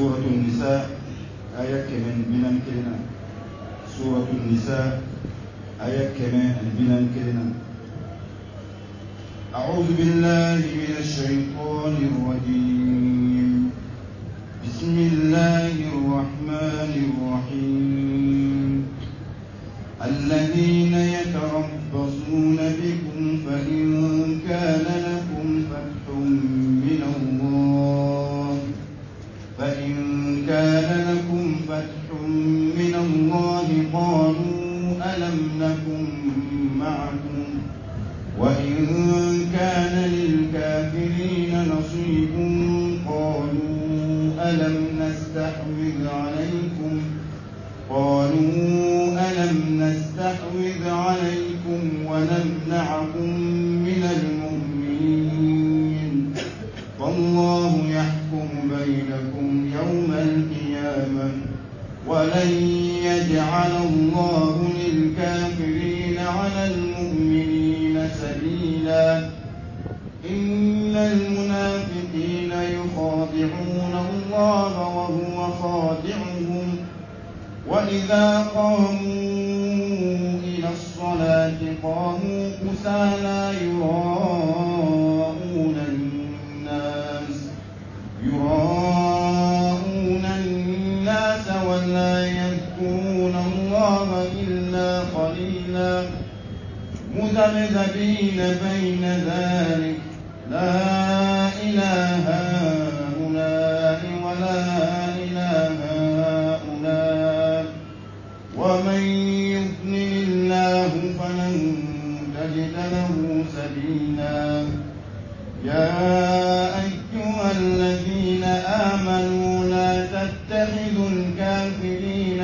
سورة النساء آية من كلنا سورة النساء آية من كلنا. أعوذ بالله من الشيطان الرجيم. بسم الله الرحمن الرحيم. الذين يتربصون بكم فإن كان لكم فتح من الله قالوا ألم نكن معكم وإن كان للكافرين نصيب قالوا ألم نستحوذ عليكم ونمنعكم من المؤمنين فالله يحكم بينكم يوم القيامة ولن يجعل الله للكافرين على المؤمنين سبيلا. إن المنافقين يخادعون الله وهو خادعهم وإذا قاموا إلى الصلاة قاموا كسالى يراءون الناس ولا يذكرون الله إلا قليلا مذبذبين بين ذلك لا إله هؤلاء ولا إله هؤلاء ومن يضلل الله فلن تجد له سبيلا. يا أيها الذين آمنوا لا تتخذوا الكافرين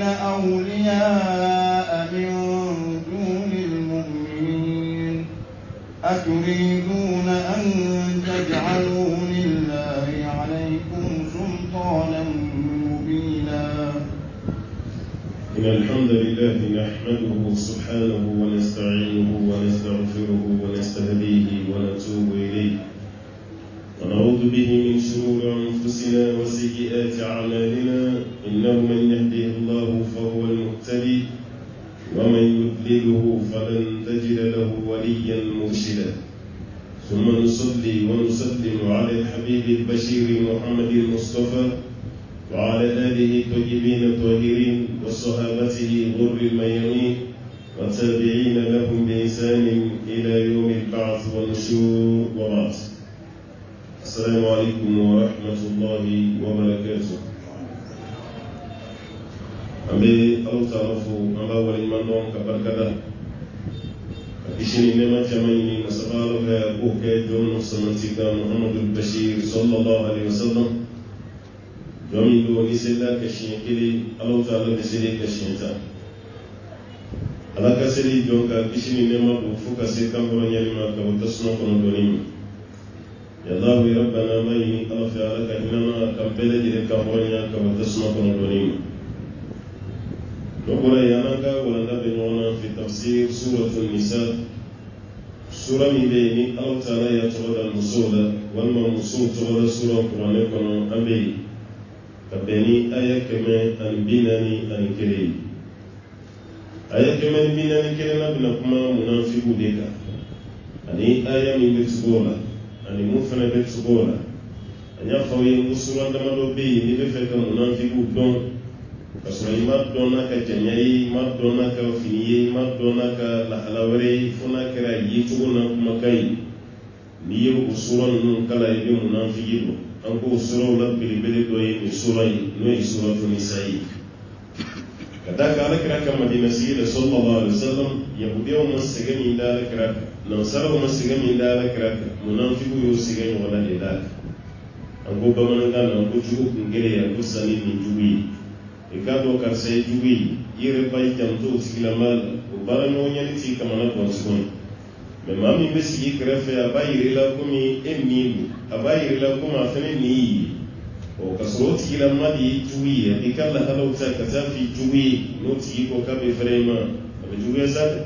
أولياء من دون المؤمنين أتريدون أن تجعلوا لله عليكم سلطانا مبينا. إن الحمد لله نحمده سبحانه ونستعينه ونستغفره ونستهديه ونتوب إليه ونعوذ به من شرور أنفسنا وسيئات أعمالنا إنه من يهده الله فهو المهتدي ومن يضلله فلن تجد له وليا مرشدا. ثم نصلي ونسلم على الحبيب البشير محمد المصطفى وعلى آله الطيبين الطاهرين وصحابته غر الميامين والتابعين لهم بإحسان إلى يوم البعث والنشور وبعد. السلام عليكم ورحمة الله وبركاته. أمي أو تعرفوا أما ولمن كبركدا أكشني نما جمعيني مسألة أبوك جون سمعتك محمد البشير صلى الله عليه وسلم جميل ونسلا كشين كلي أو تعالى بسلي كشينتا على كسلي جون كشني نما بوفك سكام برانيا ما كوتسنا كنودونيم يا الله ربنا ما يني ألف على كإنما كمبلة جد كامبرانيا كوتسنا كنودونيم. نقول يا نجا ولا نبنينا في تفسير سورة النساء سورة مبيني أو تعالى يتولى المسودة والمسود تولى سورة القرآن كنا أبي كبني آية كمان أن بينني أن كري آية كمان بينني كري نبنكما منافق ديكا أني آية من بتقولا أني مفنا بتقولا أن يفوي سورة دمادو بي نبفك منافق دون kasɔrɔ i ma dɔn n'a ka janya ye i ma dɔn n'a ka fini ye i ma dɔn n'a ka lahala wɛrɛ ye fo n'a kɛra yecogo n'a kumakan ye n'i ye o sura ninnu kala i bɛ munafiki don. An ko suraw la belebele dɔ ye nin sura ye n'o ye suratu nisa ye. Ka d'a kan Alakira ka Madina sigi la sallallahu alaihi wasallam yahudiyaw ma sɛgɛn min da Alakira kan nasaraw ma sɛgɛn min da Alakira kan munafikiw y'o sɛgɛn ɲɔgɔnna de da kan. An ko bamanankan na an ko jugu kun gɛlɛya ko sanni nin jugu ye. Ikado karsa jugi yere bay jamto sigilama o barano ti kamana konsugon me mami besi krefe abayire la komi emilu abayire la koma fene ni o kasro sigilama di jugi ikalla halauta katafi jugi no ti ko kabe frema abe jugi zade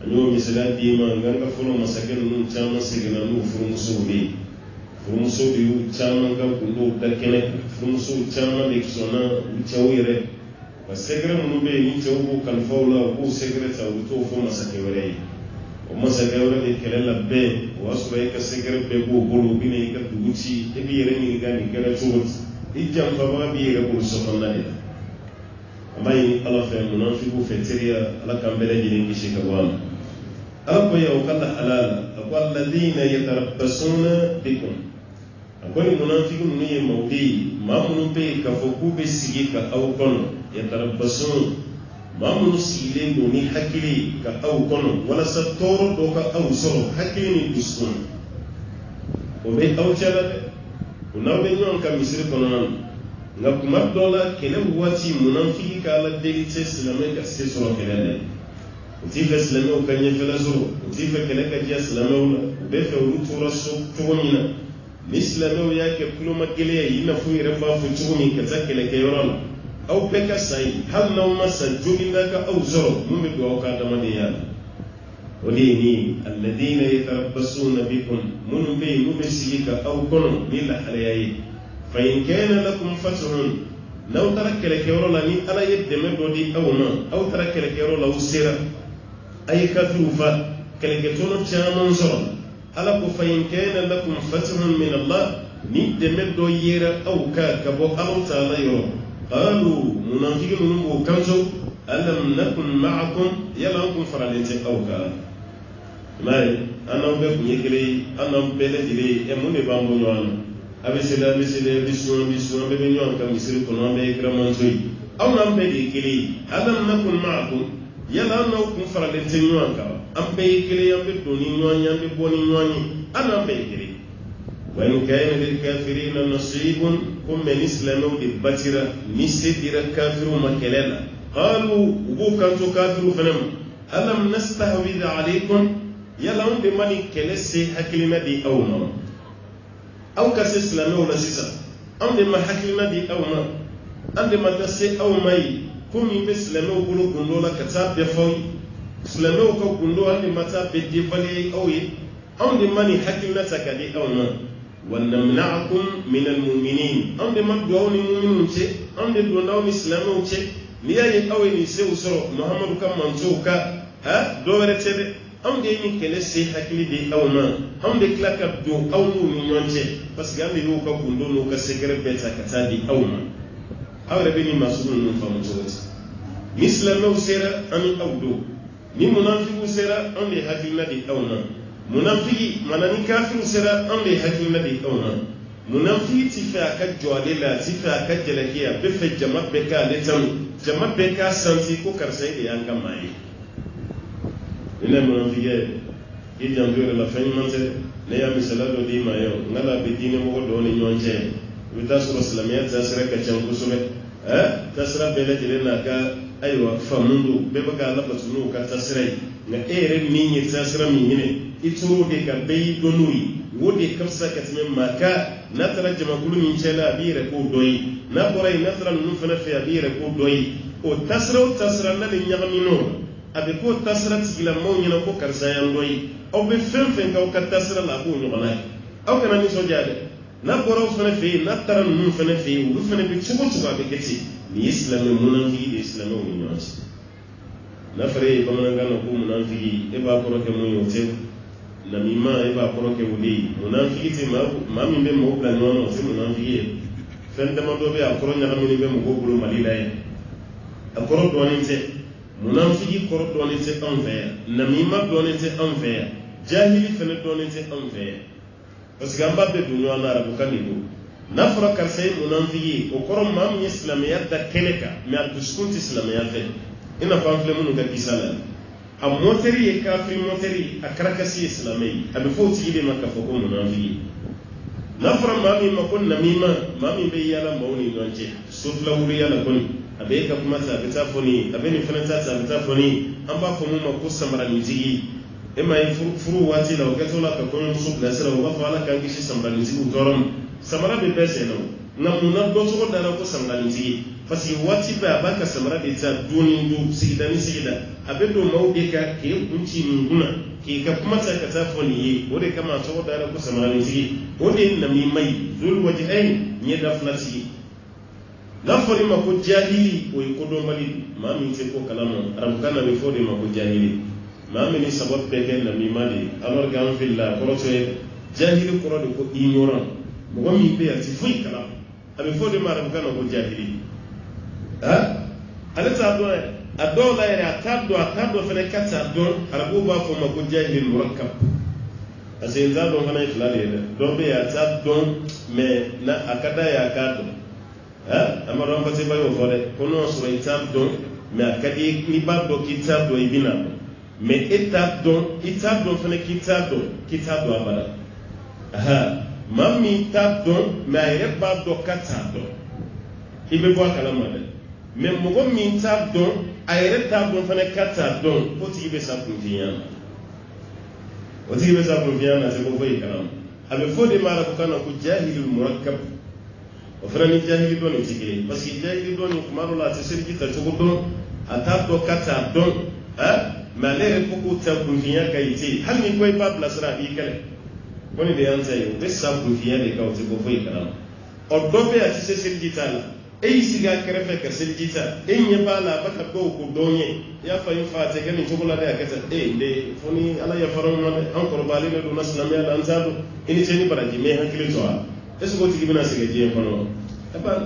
anyo misala dima nganga folo masake no chama sigina no furumuso bi furumuso bi chama ga kundo da kene furumuso chama de sona uchawire ba segre mun be ni chawu kan fawla ko segre ta to fo masake wore o masake wore de kelela be wasu ka segre be ko bolo bi ne ka duci e bi yere ni ga ni gara tuwot ijam fa ba bi yere ko so fonna de amai ala fa munafiqu fetiria ala kambele jini kishi ka wala ala ko yaw kala halala aqwal ladina yatarabbasuna bikum akwai munafiqun ne mawdi ma mun be ka foku be sigi ka aw kono yatarabbasun ma mun sile do ni hakili ka aw kono wala sa toro do ka aw soro hakili ni duskun o be aw chala de unaw be nyon ka misri kono nan nga kuma dola kele wati munafiki ka la delite islamai ka se soro kele utifa islamai o kanye fela zoro utifa kele ka ji islamai o be fe o tura so tugomina islamai o yake kulo magele yina fu ire ba fu tugumi ka zakele ke yoron au be ka sai hal na ma sanjumina ka au zoro mumbe do ka da madiya وليني الذين يتربصون بكم من بين مسيك أو كن من الحياة فإن كان لكم فتح لو ترك لك يرولني ألا يدم بدي أو ما أو ترك لك يرول سيرة أي كثوفة كلكتون تشامن صر ألا فإن كان لكم فتح من الله ندم دويرة أو كابو أو تعالى يرو قالوا منافقون نبو كنزو ألم نكن معكم يلانكم فرالنت أو كا ماي أنا بكم يكلي أنا بلدي أمون بامبو نوانا abisela bisuan bebe nyon ka misiri kono be kramanzoi aw nam be dikili adam nakun ma'akum yala na kun farale tenyon ka am be dikili am be doni nyon am be boni nyoni ana be dikili wa in kana lil kafirin nasibun kum min islamu di batira nisidira kafiru makelela qalu ubukan to kafiru fanam alam nastahwid alaykum yala am be mani kelese hakilina di awma أو كاس إسلامي ولا سيسا عندما حكينا دي أو ما عندما تسي أو ماي كم يبسلامي وقولوا كندولا كتاب بفوي إسلامي وكو كندولا عندما تاب بديفالي أوي عندما نحكينا تكادي أو ما ونمنعكم من المؤمنين عندما دعوني مؤمنون شيء عندما دعوني إسلامي وشيء ليا أوي نسي وسرو محمد كم منسوكا ها دورة تبي am de ni kele se hakili de awma am de klaka do awnu ni nyonche parce que am de no ka kundo no ka sekere beta kata di awma awre be ni masulun no famu tawati mislam no sera ami awdo ni munafiqu sera am de hakili na di awma munafiki manani kafiru sera am de hakili na di awma munafiki tifa ka jwale la tifa ka jelakiya be fe jama be ka le tam jama be ka santi ko karsai de yanga mai ina munafike ijambiore la fanyimante ne ya misala do di mayo ngala be dine mo do ni nyonje wita sura islamiyya tasira ka changu sule tasira bele jile na ka aywa famundu be baka la batunu ka tasira na ere ni tasira mi hine ituru de ka be donui wodi kamsa ka timen maka na tarajama kulu min chela bire ko doyi na boray nasran nu fana fi bire ko doyi o tasira na ni nyamino abe ko tasira tigila maw nyina ko karsa yandoyi aw be fen ka tasira la ko nyona aw kana ni so jade na boro fana fe na taran mun fana fe wu fana be chugo be keti ni islam munafiki islam ni nyons na fare ko man ngana ko munafiki e ba ko ke mun yote na mima e ba ko ke wuli munafiki ti ma mi be mo plan no se munafiki fen de mo do be akoro nya mi be mo ko bulu malila e akoro do ni te munafiki koro donete envers namima donete envers jahili fene donete envers parce que amba be dunyo na arabu kanigo nafra karsay munafiki o koro mam islamiyat da keneka mi aduskunti islamiyat ina famfle munu ga kisala a moteri e kafri moteri akrakasi islamai abi foti ide makafo ko munafiki nafra mami makon namima mami be yala mawni nonje sufla wuri yala koni abe ka kuma sabita foni abe ni fana ta sabita foni an ba fa mu ma ko samara ni jigi e mai furu wati la ka tola ka kon su da sira wa fa ala kan gishi samara ni jigi torom samara be bese no na mu na do to da ko samara ni jigi fasi wati ba ka samara be ta duni du sigida ni sigida abedo maudeka ke kunci nguna ke ka kuma ta ka ta foni yi ode kama to da ku samani tigi ode na mi mai zul wajhain ne da flati la fori ma ko jahili o ko do mali ma mi te ko kalama ram kana be fori ma ko jahili ma mi ni sabab be ken na mi mali alors gam filla ko to jahili ko do ko ignorant mo mi be ati fui kala abe fori ma ram kana ko jahili ha alata do ado la ya atado fene kata do arabu ba fo ma ko jahili murakkab asen za do fana iflali do be ya atado me na akada ya akado amaro mpate bayo fode kono so itab don me akadi ni ba do kitab do ibina me itab don fene kitab do abada mami tab don me ayre ba do kata do ibe bo kala made me mogo mi tab don ayre tab don fene kata don oti ibe sa kunfiana se ko foi kala abe fode mara ko kana ko jahilul murakkab ofrani jahili doni tigi parce que jahili doni kumaro la tsirgi ta tugo atado kata don malere ko ta kunfiya kaiti hal ni koy pa plasra bi kale boni de anza yo de sa kunfiya de ka uti ko foi kalam o dobe a tsirgi tala e siga krefe ka tsirgi ta e nye bala baka ko ko donye ya fa yin fa te gani tugo la de akata de foni ala ya faron ma an korbali ne do naslam ya lanzado ini teni baraji me hakili to est-ce que tu vas se dire kono aba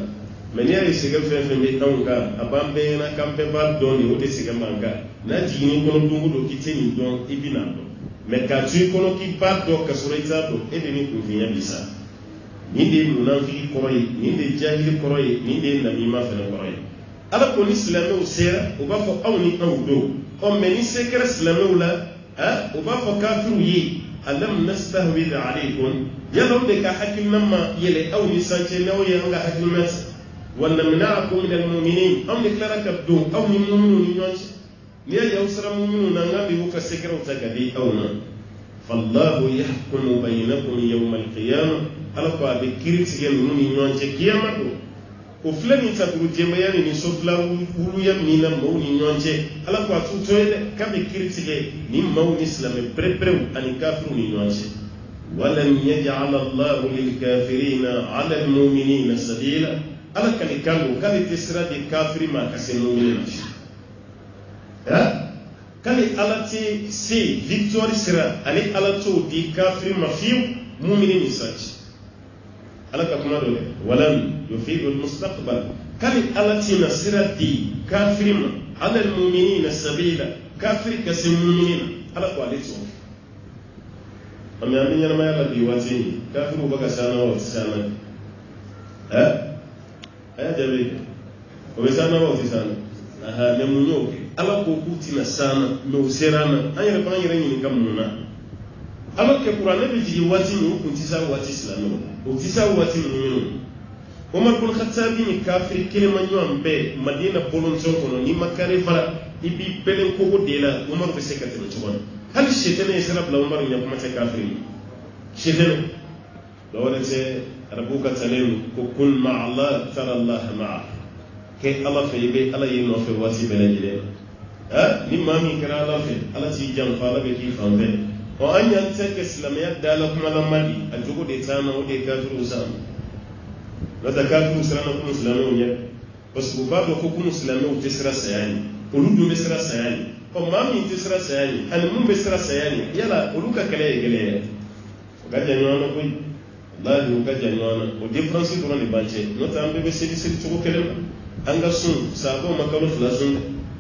menia isiga fefe mi tanga abambe na kampe ba doni o de siga manga na jini kono dungu do kiteni don ibina do me ka tu kono ki ba do ka sureta do e de ni ku finya bisa ni de munafiki koroi ni de jahili koroi ni de namima fena koroi ala ko islam o sera o ba fo awni awdo o meni sekere islam la o ba fo kafiru yi alam nastahwid alaykum yalom de ka hakim namma yele aw ni sanche naw ye nga hakim nas wala minaakum min almu'minin am ni klara ka do aw ni mu'minu ni nyonchi ni ya usra mu'minu na ngabi ko sekere utagadi aw na fallahu yahkumu bainakum yawm alqiyamah alqa bi kirti yel ni nyonche kiyama do o flani ta buru jema yani ni sofla wulu yam ni na mo ni nyonche alqa tu toyde ka bi kirti ge ni maw islam prepre ani kafiru ni nyonche ولم يجعل الله للكافرين على المؤمنين سبيلا على كان تسرى الكافر ما كسر المؤمنين كان alati si victory sira ani alato di kafir ma fiu mu'minin sach alaka kuma dole walam yufidu almustaqbal kan alati nasira di kafir ma ala almu'minin sabila kafir kasir mu'minin alaka alito amma amin yana mai Allah biwati kafiru baka sana wa sana aya jabe ko sana wa sana aha ne munyoke ala ko kuti na sana no serana ayere pa ayere ni kamuna ala ke qur'ana bi ji wati ni ko tisa wati islamu o tisa wati ni Umar bin Khattab ni kafir kelema nyambe Madina bolon sonkono ni makare fara ibi belen ko ko dela Umar be sekate no chobon hal shetane sarab la Umar nya kuma kafiri shetane dawala ce rabuka talim ko kun ma Allah tara Allah ma'a ke Allah fe be Allah yi no fe wati belajide ni mami kara Allah fe Allah ci jam fa la be ki fambe o anya take islamiyya dala kuma lamadi ajugo de tana o de kafiru sam la kafiru sarana kuma islamu nya bas ko ba ko kuma islamu tisra sayani uludu misra sayani o mami tisra sayani an mun misra sayani yala uluka kale gele gaja nyona ko wallahi gaja nyona o difference do ni banche no tambe be sedi to kele anga sun sabo makalo flasun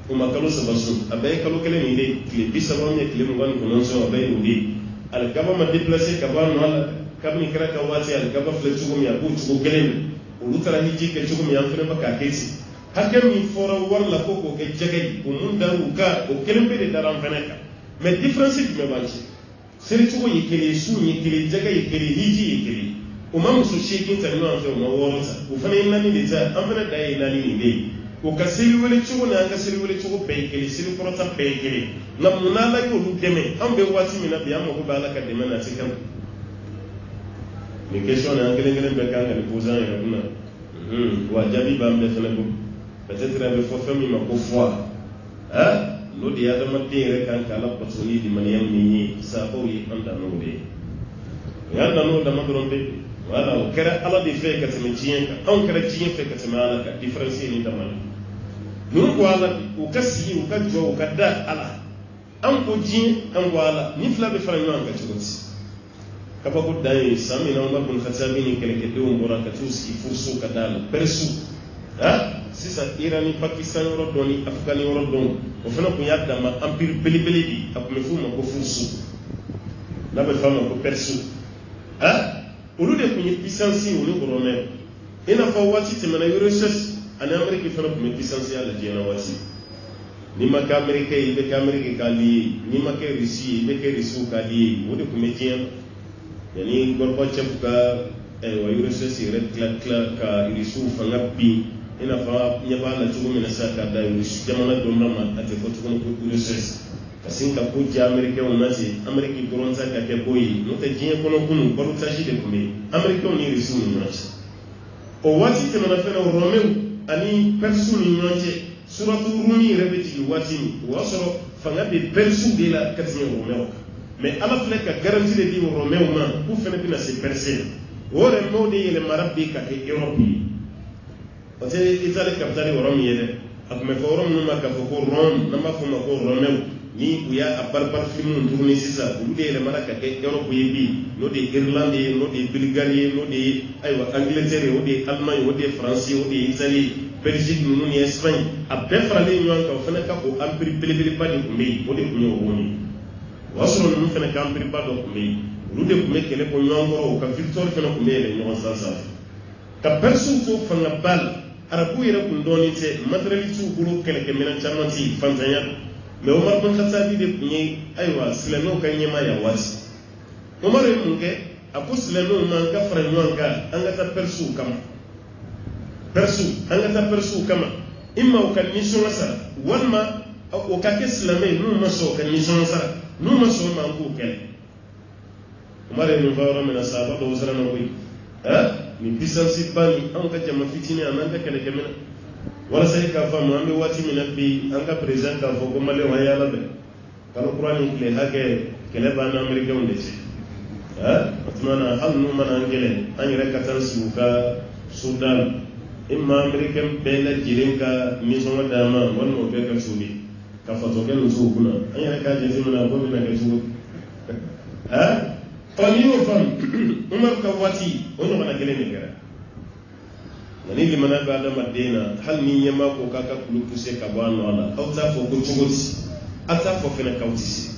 o makalo sabasun abai kalo kele ni de kle bisabo ne kle mo gan ko non so abai udi al gaba ma déplacer kaba no ala kabni kra ka wati al gaba fletu ko mi abu to kele o lutara hiji ke to ko mi amfene baka kesi hakem mi fora wala ko ko ke jagay o mun daru ka o kele be de daram feneka mais différence qui me banche seri to ko yekele su yekele jagay yekele hiji yekele o mamu so shekin ta no amfe o ma worota o fana nani de ta amfana dai nani ni de o ka seri wele to na ka seri wele to be yekele seri porota be yekele na munala ko lu deme ambe wati mi na biya mo ko bala ka deme na tikam ni question na ngelen be kan ni poser ya kuna wa jabi ba mbe fana ko peut-être avec faut faire mi ma ko foi no de adama de kan kala patoni di maniyam ni sabo yi anda no be yanda no da madron be wala o kera ala di fe ka teme cien ka on kera cien fe ka teme ala ka difference ni da man nun ko ala o kasi o ka jo o ka da ala an ko cien an ko ala ni fla be fara nwan ka choti ka ba ko dai sami na umar bin khattabi ni kele ke do mbora ka tusi fursu ka dal persu sisa irani pakistan yoro doni afghani yoro don o fana ko yadda ma empire belibeli bi akume fu ma ko fursu na be fama ko persu olu de kunye puissance olu ko romain ina fa wati temana yoro recherche en Amérique fana ko puissance ala jena wati ni ma ka Amérique ibe ka Amérique ka li ni ma ke Russie ibe ke Russie ka li o de ko metien yani Gorbachev ka wa yoro recherche red ka Russie fanga bi ina fa nyaba la tugo mina saka da Russie jamana domra ma ate ko tugo ko recherche kasin ka ko ja Amérique on nati Amérique bronza ka ke boyi no te jien kono kunu baru taji de kumi Amérique on ni Russie ni nati o wati te na fena Romain ani persu ni nati suratu Rumi rebeti wati ni wasoro fanga be persu de la katin Romain mais ala fleka garantie de di Romain ma ku fena bina se perse ore mode yele marabbi ka ke Europe ote Italie capitale Rome yele akme ko Rome no maka ko Rome na ma ko Romain ni uya abarbar film tourner sisa ulude le maraka ke Europe yebi no de Irlande no de Bulgarie no de aywa Angleterre no de Allemagne no de France no de Italie Belgique no ni Espagne abbe frale nyon ka fana ka ko empire belebele pa de kumei no de kunyo woni wasoro no fana ka empire pa do kumei ulude kumei kele ko nyongoro ka victoire fana kumei le nyon sansa ka perso to fana bal arabu yere kundoni te materialitu buru kele ke mena chamanti fantanya mais Omar bin Khattabi de kunye aywa silano kan nyema ya wasi Omar munke apu silano man ka franyo ka angata persu kama imma o kan mission sara walma o ka ke silame no maso kan mission sara no maso man ko kel Omar bin Fawra min asaba do sara no wi ni puissance bani an ka jama fitini an ka kele kemena wala sai ka fa mo ambe wati minabi an ka president ka fo ko male wa yala be kala qur'an ni le hage kele ba na amerika on de atmana hal no man angele an yere ka tan suka sudan imma american be la jirinka mission wada ma wonno be ka subi ka fa to ken su kuna an yere ka je zimana ko be na ka su tani o fam umar ka wati ono kana kele ni gara nani limana ba da madina hal ni nyama ko kaka kulu puse ka ba no ala auta fo ko chugoti ata fo fena kautisi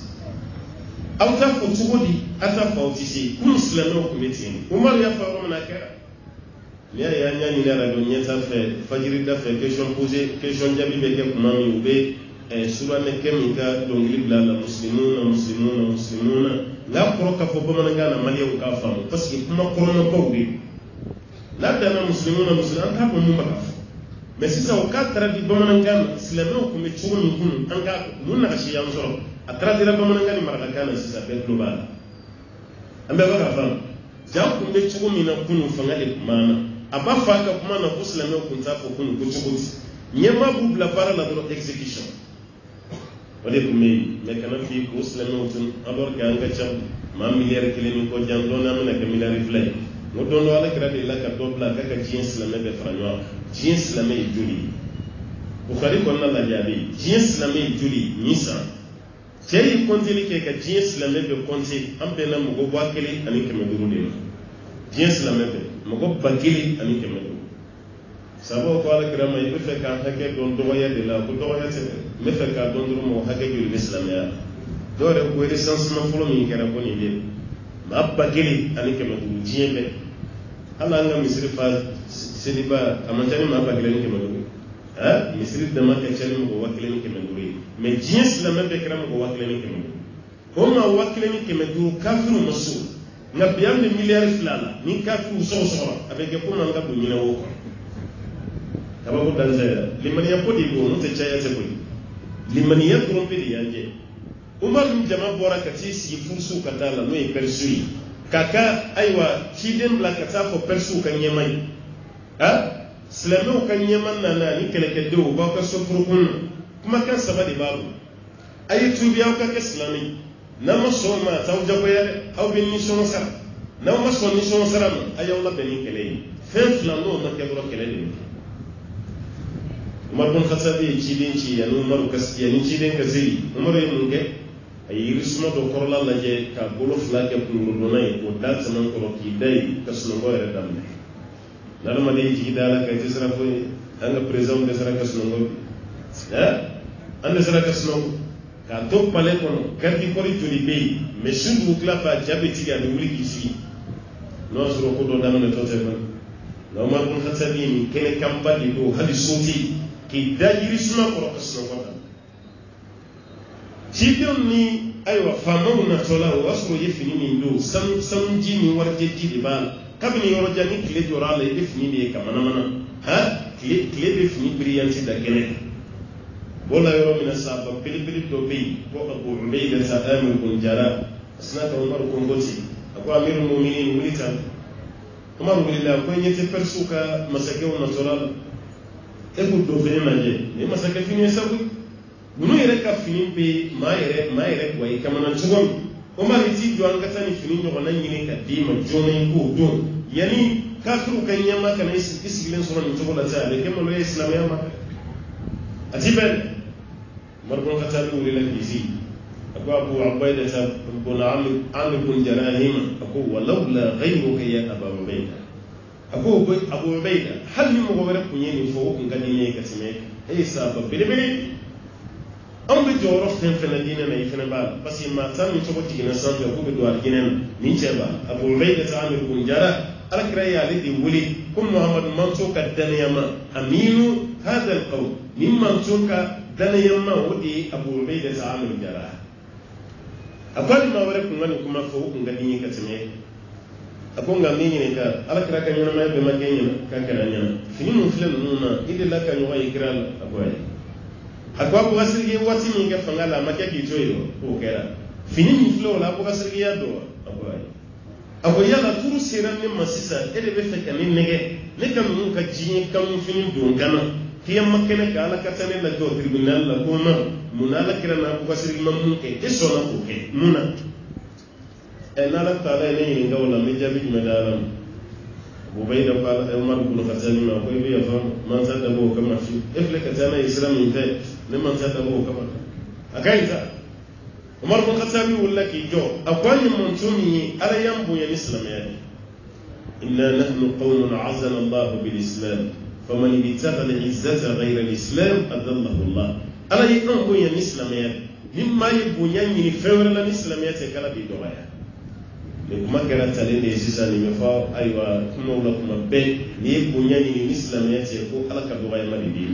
auta fo chugodi ata fo autisi ku islamo ko metin umar ya fa ro na kera ya nyani na radio nyeta fe fajiri da fe question jabi be ke kuma mi ube sura ne kemika dongili bla la muslimuna la ko ka fo ba mananga na maliya ka fa parce que kuma korona ko ube la dana muslimuna an ka ko mun baka mais si ça au cas tradi bamananga islamau ko me chugo ni kun an ka mun na shi yanzo atradi la bamananga ni maraka kana si ça be global ambe baka fa ja ko me chugo mi na kun fa ngale mana aba fa ka kuma na islamau kun ta ko kun ko chugo nyema bubla para la do execution wale ko me kana fi ko islamau tun alors que an ga cham ma milliard kilemi ko jam do na mena ka milliard flay mo don wala kira de la ka dobla ka jien islamé be franyo jien islamé juli bukhari ko na la jabi jien islamé juli nisa cey kontini ke ka jien islamé be konti ambe na mo go wakeli ani ke meduru de jien islamé be mo go bakeli ani ke meduru sabo ko ala kira may be fe ka hake don do ya de la ko do ya te me fe ka don do mo hake juli islamé ya do re ko recensement folo mi kera ko ni de ma bakeli ani ke meduru jien be ala nga misiri fa sediba amantani ma bakeli ni ke meduru misiri dama ka chali mo wakeli ni ke meduru mais jien islamé be kera mo wakeli ni ke meduru ko ma wakeli ni ke meduru kafiru masul nga biyam de milliard filala ni kafiru so avec ko man nga bu nyina wo ko kaba ko danza limaniya ko di go no te chaya te ko limaniya trompe di yanje umar bin jama bora kati si fursu katala no e persui kaka aywa kiden bla kata ko persu kan yemai islamu kan yeman na ni keleke do ba ka so furukun kuma kan sabadi babu ay tubiya ka islami nama so ma taw jaboya aw bin ni so sara nama so ni so sara ayaw la ben kele fen flando ma ke bro kele ni Umar bin Khattab ci din ci ya no Umar gaskiya ni ci din ka zai Umar mun ke ay risma do korla la je ka bolo fla ke pour do nay ko dal sama ko ki dai ka suno go re dam na dama dai ji dala ka ci sara fo anga président de sara ka suno go ande sara ka suno ka to pale kono karti kori to libe mais sundu kla fa jabeti ga do wuli kisi no suro ko do dam ne to te ban no Umar bin Khattab ni kene kampali do hadi soti ki dajiri suma ko ka suno go Jibion ni aywa famaw na tola wasro yefini min do sam jimi warje jidi bal kabini yoro jani kile jorala yefini be kamana mana ha kile be fini brilliance da gene wala yoro min asaba pili do be ko Abu Ubayda sa Amir bin Jarrah asna ka Umar ko ngoti ko Amirul Mu'minin wulita Umar wulila ko nyete persuka masake na tola e ko do fini manje ni masake fini sabu Gunu yɛrɛ ka fini bɛ maa yɛrɛ wayi kamana cogo min o maa ni t'i jɔ an ka taa ni fini ɲɔgɔnna ɲini ka d'i ma joona i k'o don yanni kafiriw ka ɲɛma kana i sigilen sɔrɔ nin cogo la ten a bɛ kɛ malo ye silamɛya ma a ti bɛn Umar bin Khattab wulila k'i sigi a ko Abu Ubayda bun Amir bin Jarrah a ko walawla ghayruka ya Aba Ubayda a ko Abu Ubayda hali ni mɔgɔ wɛrɛ tun ye nin fɔ o tun ka di ne ye ka tɛmɛ e ye sahaba belebele an bɛ jɔyɔrɔ fɛn fɛn na diinɛ na i fɛnɛ b'a la parce que maa tan min tɔgɔ jiginna sanfɛ k'u bɛ don alijinɛ na nin cɛ b'a la Abu Ubayda Amir bin Jarrah alakira y'ale de wele ko Muhamadu manto ka danayama aminu hada alqawm nin manto ka danayama o de ye Abu Ubayda Amir bin Jarrah a ko hali maa wɛrɛ kun ka nin kuma fɔ o kun ka di n ye ka tɛmɛ a ko nka min ɲini ka alakira ka ɲɛnamaya bɛɛ ma kɛ ɲɛna k'a kɛra ɲɛna fini min filɛ ninnu na i delila ka ɲɔgɔn ye kira la a ko ayi a ko Abu Basir waati min kɛ fanga la a ma kɛ k'i to yen o kɛra fini min filɛ o la Abu Basir y'a dɔn a ko ayi a ko yala turu sera ne ma sisan e de bɛ fɛ ka ne nɛgɛ ne ka ninnu ka diɲɛ kanu fini don gana kiyama kɛnɛ ka ala ka taa ne lajɛ o tribunal la ko ma mun na ala kira na Abu Basir ma mun kɛ e sɔnna k'o kɛ mun na n'ala taala ye ne ɲininka o la n bɛ jaabi jumɛn di ala ma Abu Ubayda ko Umar bin Khattab ma ko i bɛ yafa mansa dabɔ o kama fi e filɛ ka taa n'a ye sira min fɛ ne mansa dabɔ o kama a ka ɲi sa Umar bin Khattab wulila k'i jɔ a ko an ye manto min ye ala y'an bonya ni silamɛya de inna nahnu qawmun a'azzana Allahu bil Islam faman ibtagha al-izzata ghayra al-Islam adallahu Allah ala ye an bonya ni silamɛya ni maa ye bonya ɲini fɛn wɛrɛ la ni silamɛya tɛ kala b'i dɔgɔya ni kuma kɛra talen de ye sisan nin bɛ fɔ ayiwa kumaw la kuma bɛɛ n'i ye bonya ɲini ni silamɛya tɛ ko ala ka dɔgɔyama de b'i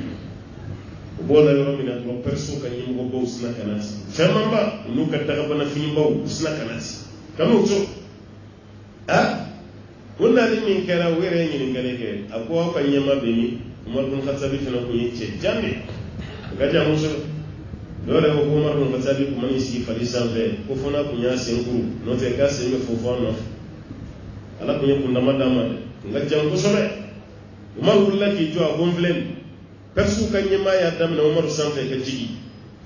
o b'o la yɔrɔ min na dɔrɔn pɛrisiw ka ɲɛmɔgɔbaw sina ka na ci fɛnmanba n'u ka dagabanafibaw u sina ka na ci kan'u to o nali min kɛra o yɛrɛ ye ɲininkali kɛ a ko aw ka ɲɛma bɛ min Umar bin Khattab fana kun ye cɛ jan de o ka jan kosɛbɛ dɔw yɛrɛ ko Umar bin Khattab kun mana sigi fali sanfɛ ko fɔ n'a kun y'a sen kuru n'o tɛ k'a sen bɛ fofo a nɔfɛ ala kun ye kundama d'a ma dɛ kun ka jan kosɛbɛ Umar wulila k'i jɔ a ko n filɛ nin pɛrisiw ka ɲɛmaa y'a daminɛ Umaru sanfɛ ka jigi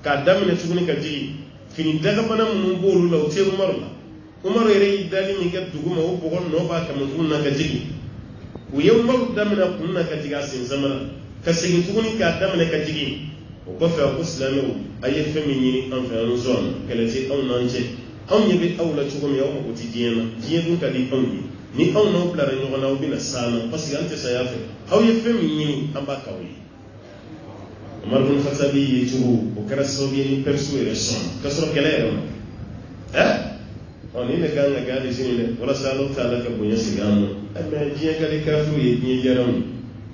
k'a daminɛ tuguni ka jigi fini dagabana minnu b'olu la o tɛ Umaru la Umaru yɛrɛ y'i dali min kɛ duguma o bɔgɔ nɔ b'a kama tuguni na ka jigi u ye Umaru daminɛ kun na ka jigi a sen sama la ka segin tuguni k'a daminɛ ka jigi o kɔfɛ a ko silamɛw a ye fɛn min ɲini an fɛ an sɔn kɛlɛ tɛ anw n'an cɛ anw ɲɛ bɛ aw la cogo min aw mago tɛ diɲɛ na diɲɛ dun ka di anw ye ni aw n'aw bilara ɲɔgɔn na aw bɛna s'an na parce que an tɛ saya fɛ aw ye fɛn min ɲini an b'a k'aw ye Umar bin Khattab ye cogo o kɛra sababu ye ni pɛrisiw yɛrɛ sɔn ka sɔrɔ kɛlɛ yɛrɛ ma nin de kan ka kɛ hali sini dɛ walasa Alahu taala ka bonya sigi an ma mais diɲɛ ka di kafiriw ye diɲɛ diyara anw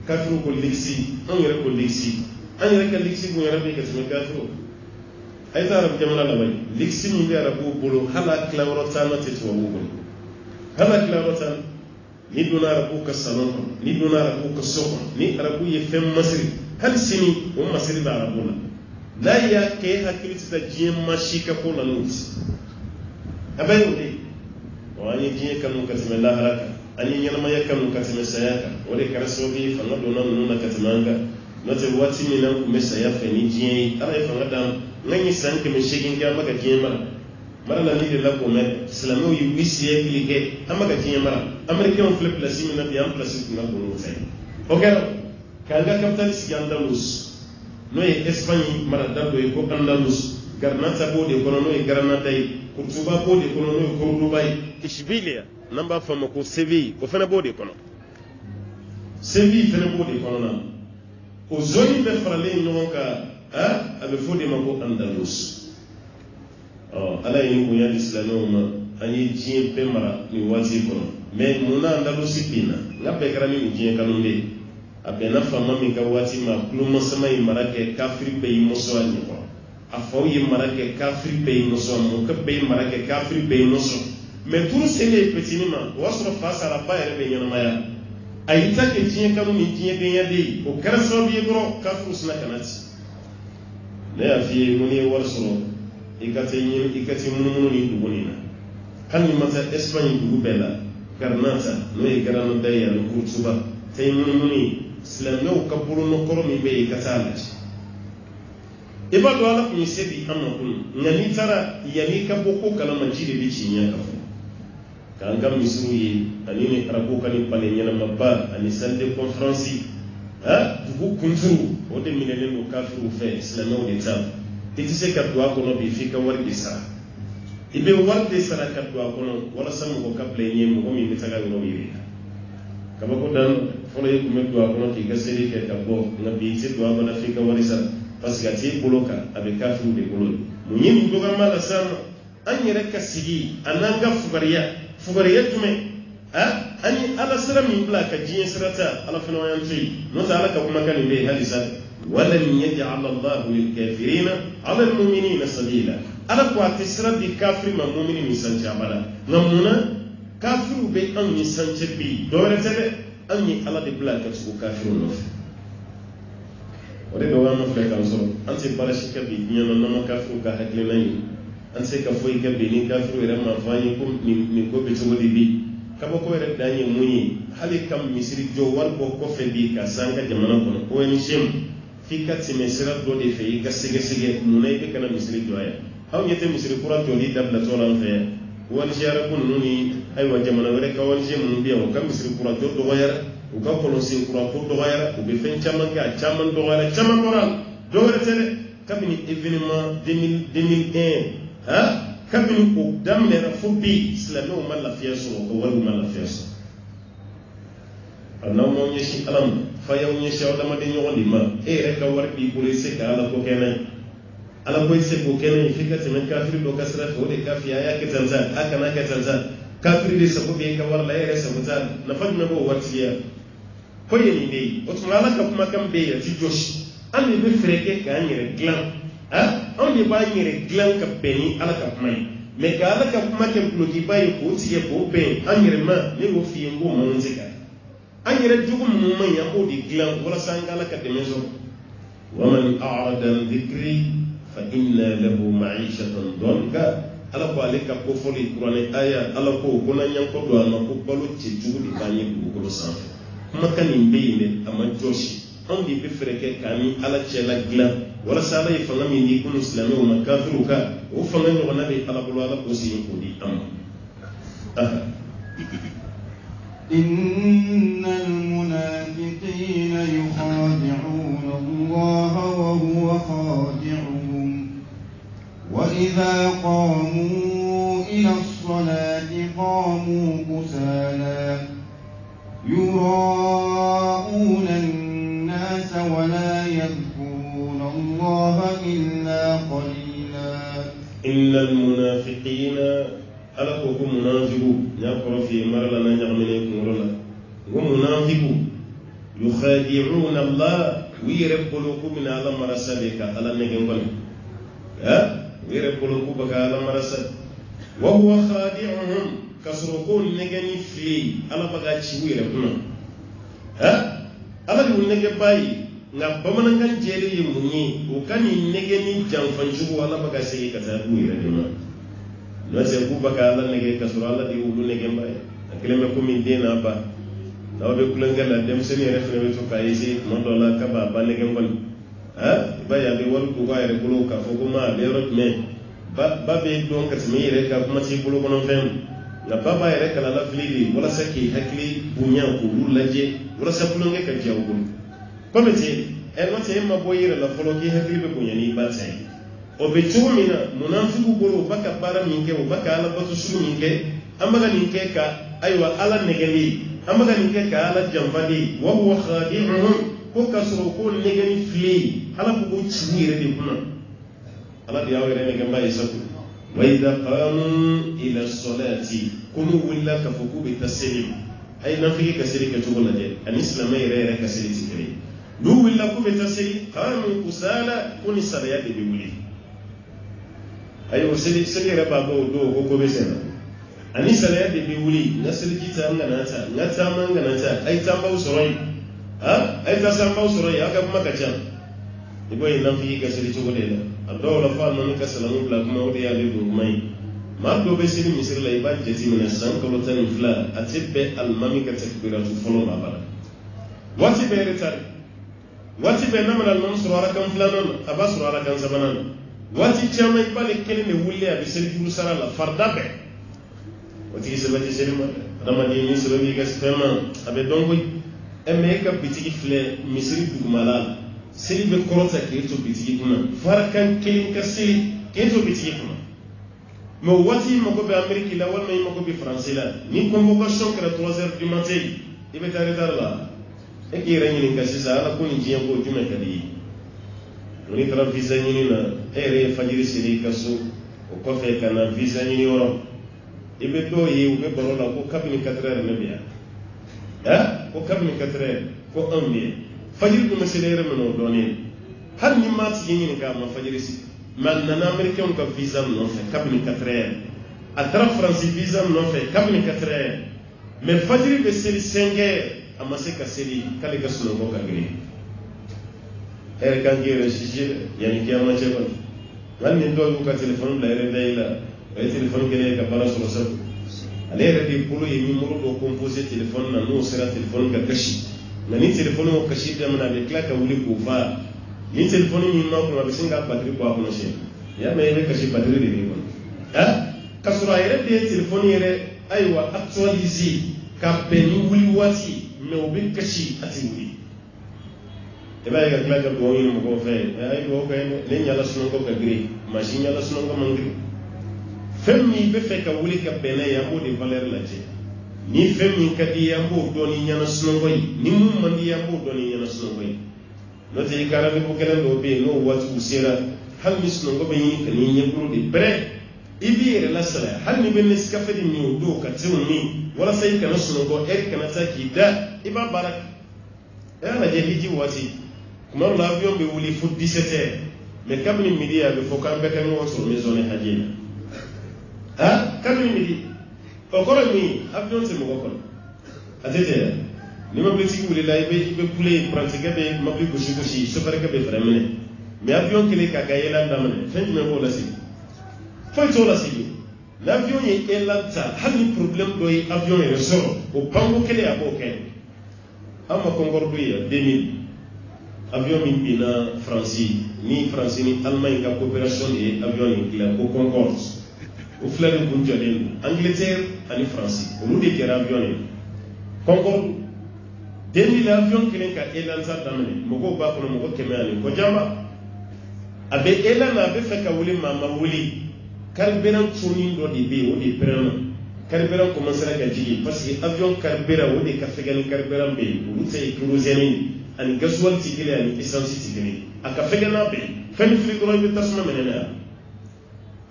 kafiriw ko ligisi anw yɛrɛ ko ligisi an yɛrɛ ka ligisi kun yɛrɛ bɛ ka tɛmɛ kafiriw a ye taa arabu jamana laban ligisi min bɛ arabuw bolo hali a tilayɔrɔ taama tɛ tubabuw bolo hali a tilayɔrɔ taama ni donna arabuw ka salon kɔnɔ ni donna arabuw ka so kɔnɔ ni arabuw ye fɛn masiri hali sini o masiri bɛ arabu la n'a y'a kɛ e hakili tɛ taa diɲɛ maa si ka ko la n'o ti a bɛ y'o de an ye diɲɛ kanu ka tɛmɛ lahara kan an ye ɲɛnamaya kanu ka tɛmɛ saya kan o de kɛra sababu ye fanga donna ninnu na ka tɛmɛ an kan note wati mina ku mesaya feni jien ala fanga dam ngani sanke me shegin ga maka jien mara la ni de la ko met islamo yi wisiye klike amaka jien américain flip la simina bi am place ku na ko no fay okay kanga capitalist Andalus no e Espagne mara dado e ko Andalus garnata bo de kono no e garnata e kurtuba bo de kono no e Cordoba Ishbilia namba fama ko Seville ko fana bo de kono Seville fana bo de kono na o zoni be farale no ka abe fode mako Andalus ala yin ko ya islamo ma ani jien pe mara ni wati kono mais muna Andalus pina ngabe karami ni jien kanunde abena fama mi ka wati ma plumo sama yi marake kafiri be moso ani ko afo yi marake kafiri be moso mo ka be marake kafiri be moso mais tout c'est petit ma wasro face à la baire be nyana maya ayita ke jien kanu ni jien be yade o karaso bi gro kafiru sna kanati ne afi muni warsoro ikati mununu ni dubunina kan ni mata Espagne dubu bela karnata no e garano daya no kurtuba tay mununi silamɛw ka bolo nɔkɔrɔ min bɛ yen ka taa lajɛ i b'a dɔn ala tun ye se di an ma kunun nka n'i taara yanni ka bɔ ko kalama ji de bɛ ci ɲɛ ka fɔ k'an ka misiriw ye ani ni arabu ka ni pale ɲɛnamaba ani salle de conférence dugu kunturu o de minɛlen don kafiriw fɛ silamɛw de ta i tɛ se ka don a kɔnɔ bi f'i ka wari de sara i bɛ wari de sara ka don a kɔnɔ walasa mɔgɔ ka bila i ɲɛ mɔgɔ min bɛ taga yɔrɔ yiri la kabako dan fɔlɔ ye kun bɛ don a kɔnɔ k'i ka seli kɛ ka bɔ nka bi i tɛ don a kɔnɔ f'i ka wari sara parce que a t'e bolo kan a bɛ kafiriw de bolo mun ye nin dɔgɔyama la sisan an yɛrɛ ka sigi a n'an ka fugariya jumɛn an ye ala sira min bila ka diɲɛ sira ta ala fana y'an to yen n'o tɛ ala ka kumakan nin bɛ yen hali sa walam yaj'ala Allahu lil-kafirina 'ala al-mu'minina sabila ala ko a tɛ sira di kafiri ma mumini ni sancɛ abada nka munna kafiriw bɛ anw ye sancɛ bi dɔwɛrɛ tɛ dɛ anw ye ala de bila ka tugu kafiriw nɔfɛ o de dɔw an filɛ k'an sɔrɔ an tɛ baara si kɛ bi diɲɛ na n'an ma kafiriw ka hakilina ye an tɛ se ka foyi kɛ bi ni kafiriw yɛrɛ ma fɔ an ye ko nin ko bɛ cogo di bi kabako yɛrɛ dan ye mun ye hali ka misiri jɔ wari bɔ kɔfɛ bi ka se an ka jamana kɔnɔ ONG f'i ka tɛmɛ sira dɔ de fɛ i ka sɛgɛsɛgɛ munna i bɛ kana misiri jɔ yan anw ɲɛ tɛ misiri kura jɔli dabilatɔ la an fɛ yan ONG arabu ninnu ni ayiwa jamana wɛrɛ ka ONG minnu bɛ yan u ka misiri kura jɔ dɔgɔyara u ka kɔlɔsi kura ko dɔgɔyara u bɛ fɛn caman kɛ a caman dɔgɔyara caman bɔra dɔwɛrɛ tɛ dɛ kabini événement 2001 kabini o daminɛra fo bi silamɛw ma lafiya sɔrɔ ka wariw ma lafiya sɔrɔ a n'aw m'aw ɲɛsin ala ma fa y'aw ɲɛsin aw adamaden ɲɔgɔn de ma e yɛrɛ ka wari b'i bolo i se ka ala ko kɛnɛ ala ko i se k'o kɛnɛ f'i ka tɛmɛ kafiri dɔ ka sira fɛ o de ka f'i ye a y'a kɛ tan sa a kana kɛ tan sa kafiri de sago bɛ e ka wari la e yɛrɛ sago t'a la nafa jumɛn b'o waritigiya ko ye nin de ye o tuma ala ka kumakan bɛ yen a ti jɔsi an de bɛ fɛɛrɛ kɛ k'an yɛrɛ dilan anw de b'an yɛrɛ dilan ka bɛn ni ala ka kuma ye mais ka ala ka kuma kɛ gulokiba ye k'o tigɛ k'o bɛn an yɛrɛ ma ne b'o f'i ye n ko man tɛ ka an yɛrɛ jogo minnu man ɲi an b'o de dilan walasa an ka ala ka dɛmɛ sɔrɔ wa man a'rada an dhikri fa inna lahu ma'ishatan danka ala ko ale ka kofɔli kuranɛ aya ala ko ko n'an y'an kɔ don a ma ko balo cɛ jugu de b'an ye dugukolo sanfɛ kumakan nin bɛ yen dɛ a ma jɔsi anw de bɛ fɛɛrɛ kɛ k'an ni ala cɛla dilan walasa ala ye fanga min di kunun silamɛw ma kafiriw ka o fanga ɲɔgɔnna bɛ ala bolo ala k'o segin k'o di an ma. إن المنافقين يخادعون الله وهو خادعهم وإذا قاموا إلى الصلاة قاموا كسالى يراءون الناس ولا يذكرون الله إلا قليلا إن المنافقين ala ko munafiqu ya qara fi marala na nyamene kumrola go munafiqu yukhadi'una Allah wirabulu min ala marasabika ala negen gol wirabulu baka ala marasab wa huwa khadi'uhum kasrukun negani fi ala baga ci wirabuna ala du nege bayi na bamanan kan jere yi munyi o kani negani janfanju ala baga sey kata wirabuna no se ku baka ala nege kasura ala di wulu nege mbay akileme ko min dena ba na be kulangala dem seni refere to kaisi mondola kaba balege ngol ba ya be wal ko ga yare kulo ka fogo ma le rot me ba be don ka tmi yare ka kuma ci kulo kono fem na baba yare kala la flidi wala saki hakli bunya ko lulaje wala sa kulo nge ka jawu komete en wate ma boyire la folo ki hakli be bunya ni batay o be tumina munafiku bolo baka bara minke o baka ala batu sulu minke amaga ninke ka aywa ala negeni amaga ninke ka ala jambadi wa huwa khadi'uhum ko kasro ko negeni fli ala ko chimire de kuna ala biya were ne gamba isaku wa idha qamu ila salati kunu willa ka fuku bi taslim ay nafiki kasiri ka tugola de an islamai re kasiri tikri du willa ku bi taslim qamu kusala kuni salaya de biwili ayo seli re babo do ko be sena ani salaya de biwili nasiri kita nganata ngata manganata ay tamba usoroi ay ta samba usoroi aka makacha ibo ina fi kasiri tugolela ado la fa non ka salamu bla kuma odi ya le mai ma do be sini misir la iba jeti min san ko tan fla atibbe al mami ka takbiratu folo ma bala wati be retar wati be namana al mansur ala kan flanon abasur ala kan zabanan wati chama ibale kene ne wulle abi sel julu sara la farda be wati ki sebati selima dama di ni selo bi gas fema abe dongo emme ka bitigi fle misiri dugumala seli be korota ke to bitigi kuna farkan kelin ka seli ke to bitigi kuna mo wati mo ko be ameriki la wala mo ko be france la ni convocation kera 3h du matin ibe tare darla e ki reni ni kasi sa ala ko ni jiyan ko jume kadi ni tra visa ni na ere fajiri seli kaso o ko fe kana visa ni woro ibe do yi o be borola ko kabini 4h ne biya ko kabini 4h ko ambi fajiri dum selere meno doni har ni mat yini ka ma fajiri si man na américain ko visa no fe kabini 4h atra france visa no fe kabini 4h mais fajiri be seli 5h amase ka seli kale ka suno ko kagri kan gere shije yani kiyama chebon man ni do ka telephone la ere dayla e telephone kele ka bala so so ale de polo yi numero do composé telephone na no sera telephone ka kashi na ni telephone ko kashi da mana be klaka wuli ko fa ni telephone ni ma ko ma bisinga batterie ko akono she ya me be kashi batterie de ko kasura ere de telephone ere aywa actualiser ka be ni wuli wati me obi kashi ati wuli e ba ga klaka do yi mo ko fe ay go ko ne nyala suno ko ka gri machine nyala suno ko mangri femmi be fe ka wuli ka bene ya mo de valeur la je ni femmi ka di ya mo do ni nyana suno ko ni mum man di ya mo do ni nyana suno ko no te kara be ko kala do be no watu usera hal mis no ko be ni ka ni nyebru di bre ibi re la sala hal ni ben ska fe di ni do ka tun ni wala sai ka no suno ko er kana ta ki da iba barak ya na je hiji wati kuma l'avion be wuli fu 17h mais kabni midi ya be fo kan be kan won sur maison e hajina kabni midi o ko mi avion se mo ko atete ni ma bleti wuli la be kule pratique be ma be goshi so fare ka be vraiment mais avion kile ka ga yela ndamane fen me ko la si fo to la si l'avion ye elata hani problème do yi avion e resoro o bango kile ya bo ken amma kongordu ya 2000 avion min bina France ni France ni Allemagne ka coopération de avion ni kila ko Concorde o flare ko jodel Angleterre ani France o ludi kera avion ni Concorde 2000 avion kilen ka elanza damene moko ba ko moko kemani ko jamba abe elana abe feka wuli mama wuli carburant tuning do di be o di prena carburant commencer à gagner parce que avion carburant o di ka fega ni carburant be o lutay kerosene ani gasoil tigile ani essence tigile aka fegana be fen frigo be tasma menena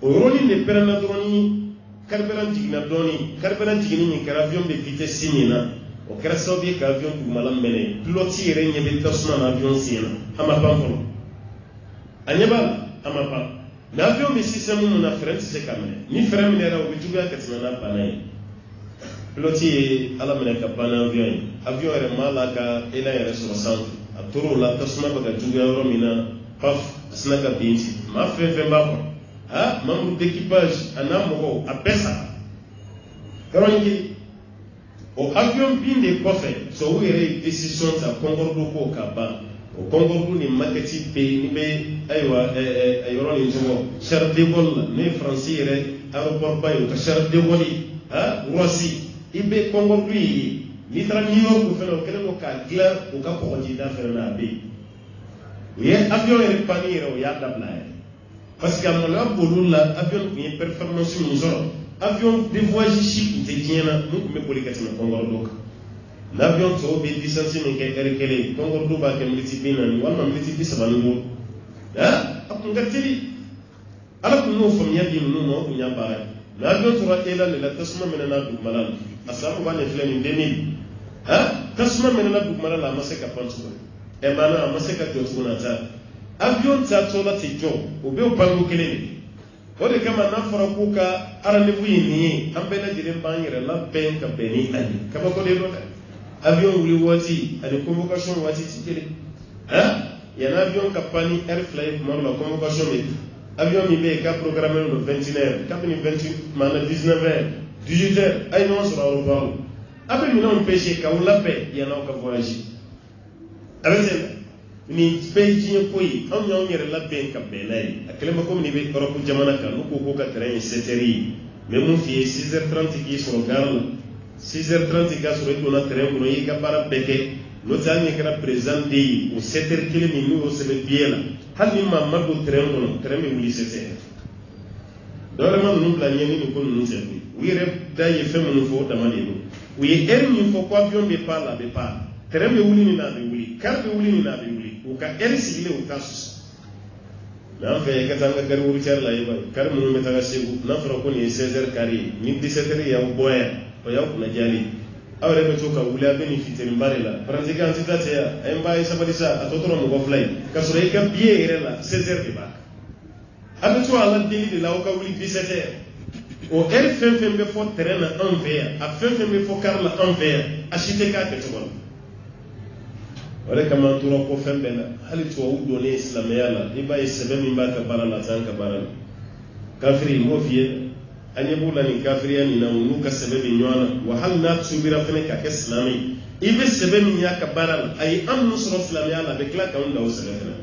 o roni ne perana droni carburant tigina doni carburant tigini ni avion be vitesse sinina o kera sobi ka avion du malam mene piloti re nyebe tasma na avion sina ama pampo anyaba ama pa na avion be système na frente se kamene ni frame ne ra o bituga katina na panai piloti ala mene ka bana avion re mala ka ila yare sur centre a toro la tasma ba ka juga euro mina paf asna ka binti ma fe ba ko membre d'équipage ana mo a pesa karonki o avion binde kofe so were decision ta kongordo ko kaba o kongordo ni makati pe ni be aywa ayoro ni jomo Charles de Gaulle ne français re aéroport bayo ka Charles de Gaulle ha Roissy ibe kongordo yi ni tra New York ko felo kele ko ka gla o ka ko ji da fere na be ye avion e panire o ya dabla parce que mon abolu la avion ni performance ni zoro avion de voyage chic te tiena mu me polikati na kongordo l'avion to be distance ni ke kele kongordo ba ke multipina ni wala multipi sabanu ha akungatiri ala kunu fam yadi no no kunya ba l'avion to ra ela la tasma menana du malal asabu ba ne fleni demi ha tasma menana du malal la maseka pansu e mana maseka to tunata avion ta to la ti jo obe o bangu kele ni o de kama na fara kuka arane bu yini ambela dire banyere la ben ka beni ani kaba ko de do avion wuli wati ani convocation wati tikele hein ya na avion kapani airfly mo la convocation mi avion mi be ka programme le 21h kapani 28 mana 19h 18h ay non sur aéroport après mi non pêcher ka wala pe ya na ka voyager avec ni peji ko yi am ñoo ñere la ben ka be lay akele ma ko ni be Europe jamana ka ko ko ka train seteri mais mon fi 6h30 qui sur garde 6h30 ka sur ko na train ko yi ka para beke no tani kara présent di o 7h kile ni no se be biela hal ni ma ma do train ko train mi wuli 7h dole ma no plan yeni ko no se bi wi re da ye fem no fo da ma ni wi er ni fo ko avion be pas train mi wuli ni na be wuli car be wuli ni na be wuli o ka er sigile o ka sus na fe ka tanga gar wuri cer la yiba kar mu me taga segu na fara ko ni 16h kari ni 17h ya boya o ya ko na jali awre be to ka wula benefit ni barela pratika antidate ya ay mbaay sabadisa atotoro mo go fly ka sura ka biye ire la 16h de ba abe to ala deli de la o ka wuli 17h o er fem be fo terrain en vert a fem be fo car la en vert a chite ka ke to bon wala kama turo ko fembe na hali to wudo ne islamiyya la iba isebe min ba ka barala zanka barala kafiri mo fiye anye bula ni kafiri ni na unuka sebe min nywana wa hal na tsubira fene ka islami ibe sebe min ya ka barala ay am nusra islamiyya la be kla ka unda usebe fene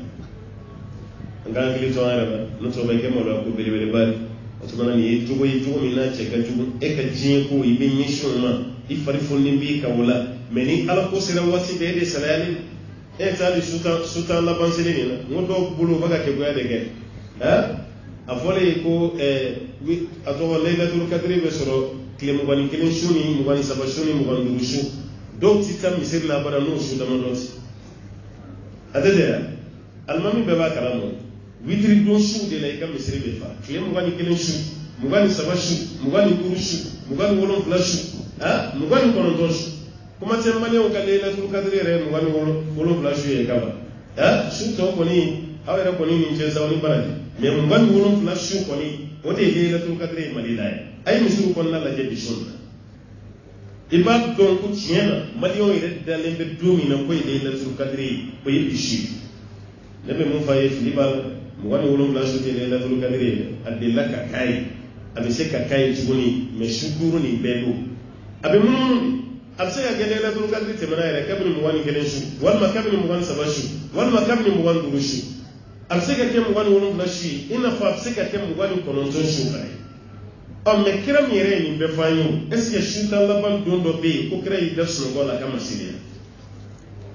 ngana kili to araba no to be ke mo la ko bele bele bari o to mana ni jugo mi na che ka jugo e ka jin ko ibe nyishuma ifari fonni bi ka wala meni ala ko sira wati be de salali e tali suta la banseli ni na ngodo bulu baga ke goya de ge ha afole ko wi ato laylatul qadri be soro kile mo bani kelen shuni mo bani sabashuni mo bani rushu do tita misir la bara no shu da mandoti adede almami be ba karamo witri do shu de la ka misir be fa kile mo bani kelen shu mo bani sabashu mo bani rushu mo bani wolon flashu ha mo bani kono shu kuma te mane o kale la tul kadri re mo wani wolo flashu e kaba ha shu to ko ni awere ko ni ni je zawni barani me mo wani wolo flashu ko ni o de le la tul kadri malila ay misuru ko na la je bi sunna ibad don ku tiena malion ire da lembe domi na ko ile la tul kadri ko yi bishi lebe mo faye filibal mo wani wolo flashu de la tul kadri adde la ka kai abe se ka kai tugoni me shukuru ni bedo abe mun absaya gele la dul kadri te manayra kabni muwani gelen shu wal makabni muwan sabashu wal makabni muwan durushu absaya ke muwan wonu blashi ina fa absaya ke muwan kononton shu kai o me kiram yere ni be fanyu eske shuta laban dondo be ko kira yi dasu gola kama silia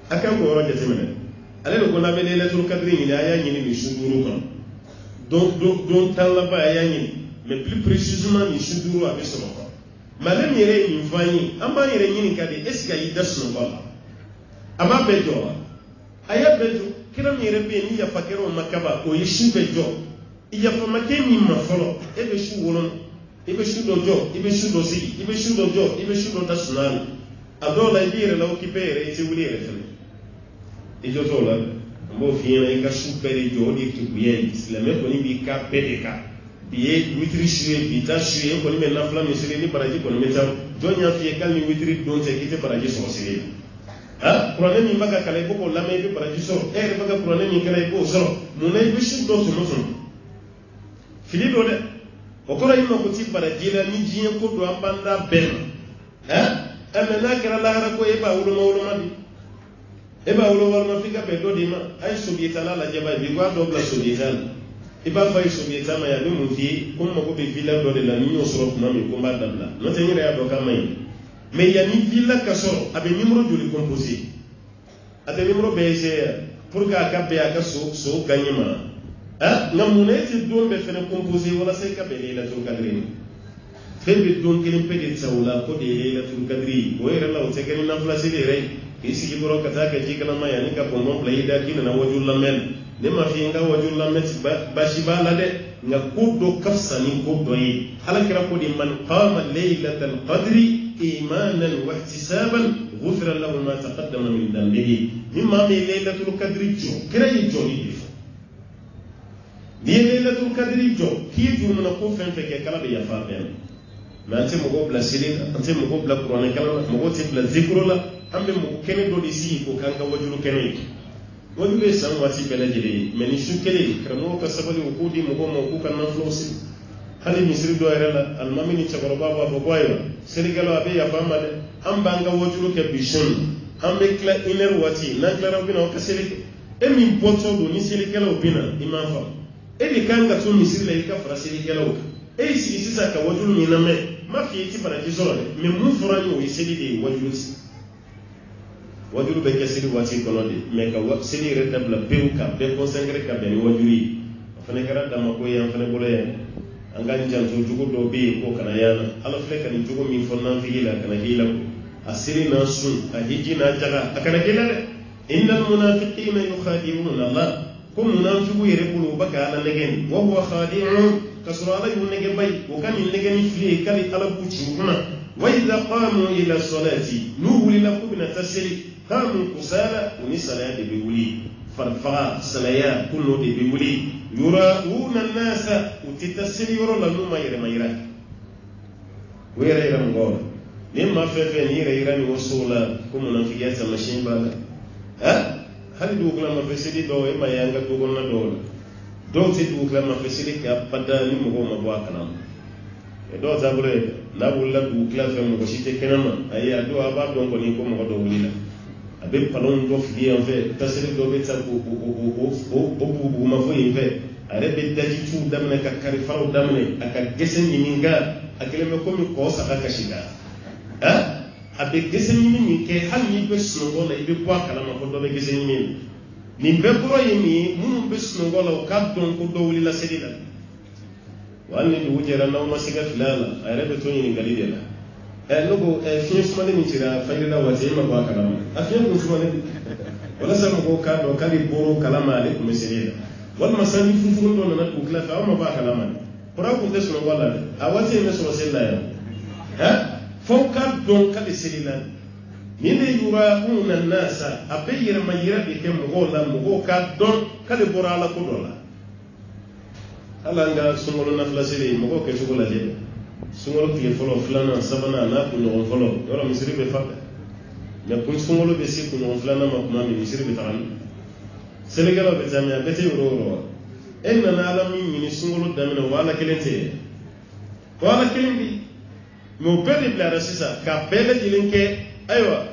akan ko roje temene ale ko na be le dul kadri ni aya ni ni shuduru kon don tan laba aya ni mais plus précisément ni shuduru abe solo madame yere ni fanyi amba yere nyini kadi eska yida suno bala ama bejo aya bejo kiram yere be ni ya fakero makaba o yishu bejo iya fa makeni mafolo ebe shu wolon ebe shu dojo ebe shu dosi ebe shu dojo ebe shu do dasunal adola yere law kibere ite wulere fele ijo tola mbo fiena ika shu pere jo di tubiye islame ko ni bi ka pedeka biye witri shuye bita shuye ko ni me na flam misiri ni baraji ko ni meta jonya fiye kal ni witri don te kite baraji so sire ha qur'an ni maga kala ko la me bi baraji so e maga qur'an ni kala ko so munay bi shu do so so fili do de o ko ray no ko ti baraji la ni jiye ko do ambanda ben ha amena kala lahara ko eba wuluma di eba wuluma fika be do di ma ay sobieta la jaba bi gwa do bla sobieta iba fa sobieta ma ya be mu fi ko mo ko be villa do de la ni osoro kuma mi ko ba dabla no te nyira ya do ka mai mais ya ni villa ka soro abe numéro joli composé ate numéro be c'est pour ka be aka so ganyema namuneti don be fene composé wala sai ka be Laylatul Qadri febe don kelin pede tsawla ko de Laylatul Qadri o era law te kelin na flasi de rey isi ki boro kata ka jikala ma yani ka bon play da kina na wajul lamel ne ma fi nga wajul lamel ba shi ba la de nga ko do kafsa ni ko do yi ala kira ko di man qama Laylatul Qadri imanan wa ihtisaban ghufira lahu ma taqaddama min dhanbihi mimma bi Laylatul Qadri jo kira yi jo ni Laylatul Qadri jo ki jurna na ko fen feke kala be yafa ben ma ante mo go bla silin ante mo go bla qur'an kala mo go te bla zikru la ambe mo kene do di si ko kanga wajulu kene wajulu san wati bela jere meni shukele kramo ka sabali ko di mo go mo ku kan na flosi hali misri do erela al mamini chakoro baba bo boyo senigalo abe yafa made amba nga wajulu ke bishon ambe kla iner wati na kla rabina o ka selike e mi poto do ni selike la opina imam fa edi kanga tu misiri la ika farasiri kelaw e sigi sisa ka wajulu ni name ma fi ti para ji solo me mu furani o isedi de wajulu si wajulu be kesiri wati kono de me ka wa sedi redabla peu ka be consacrer ka be wajuri fane kara dama ko yan fane bolo yan anga njan to jugo do be ko kana yana ala fle kan jugo mi fonna fi ila kana hila asiri na sun a hiji na jaga akana kila de innal munafiqina yukhadi'una Allah كم منافق يرقلوا بك على نجن وهو خادع كسر عليه النجن بي وكان النجن فيه كلي ألبو تشوفنا وإذا قاموا إلى الصلاة نقول لكم بنتسلي قاموا كسالى ونسلا بيولي فرفع سلايا كله بيولي يراؤون الناس وتتسلي يرى لهم ما يرى ويرى مغور لما ففن يرى وصولا كم منافقات ماشين بالا hali dugula ma fesidi do e mayanga dugol na do do ti dugula ma fesidi ka pada ni mo ma bo akanam e do zabure na bulla dugula fe mo shite kenama ay ado aba do ko ni ko mo do wulila abe palon do fi en fait tasiri do be ta o ma fo en fait are be daji tu damna ka kari faro damne aka gesen ni minga akele me ko mi ko sa ka shiga abe gese nyimi ke hal ni be suno la ibe kwa kala ma ko do be gese nyimi ni be bro yimi mun be suno la ka don ko do wuli la sedida wani du wujera na ma siga filala ay rebe to ni galide la logo fi suma ni tira fayda wati ma ba kala ma afiya ko suma ni wala sa mo ka do kali boro kala ma ale ko sedida wal masani fu do na ko kala fa ma ba kala ma pora ko de suno la awati me so sella ya فوق دون كل سليلا من يراؤون الناس أبير ما يربي كم غولا مغوكا دون كل برا على كدولا هلا عند سمولنا فلاسيلي مغوك شغل جد سمول في فلو فلانا سبنا ناكل نقول فلو يلا مصير بفرق نكون سمولو بسيط نقول فلانا ما كنا مصير بتعامل سليكلا بتعامل بتي ورورو إننا نعلم من سمولو دمنا ولا كلنتي ولا كلنتي mo perde la rasisa ka pele jilinke aywa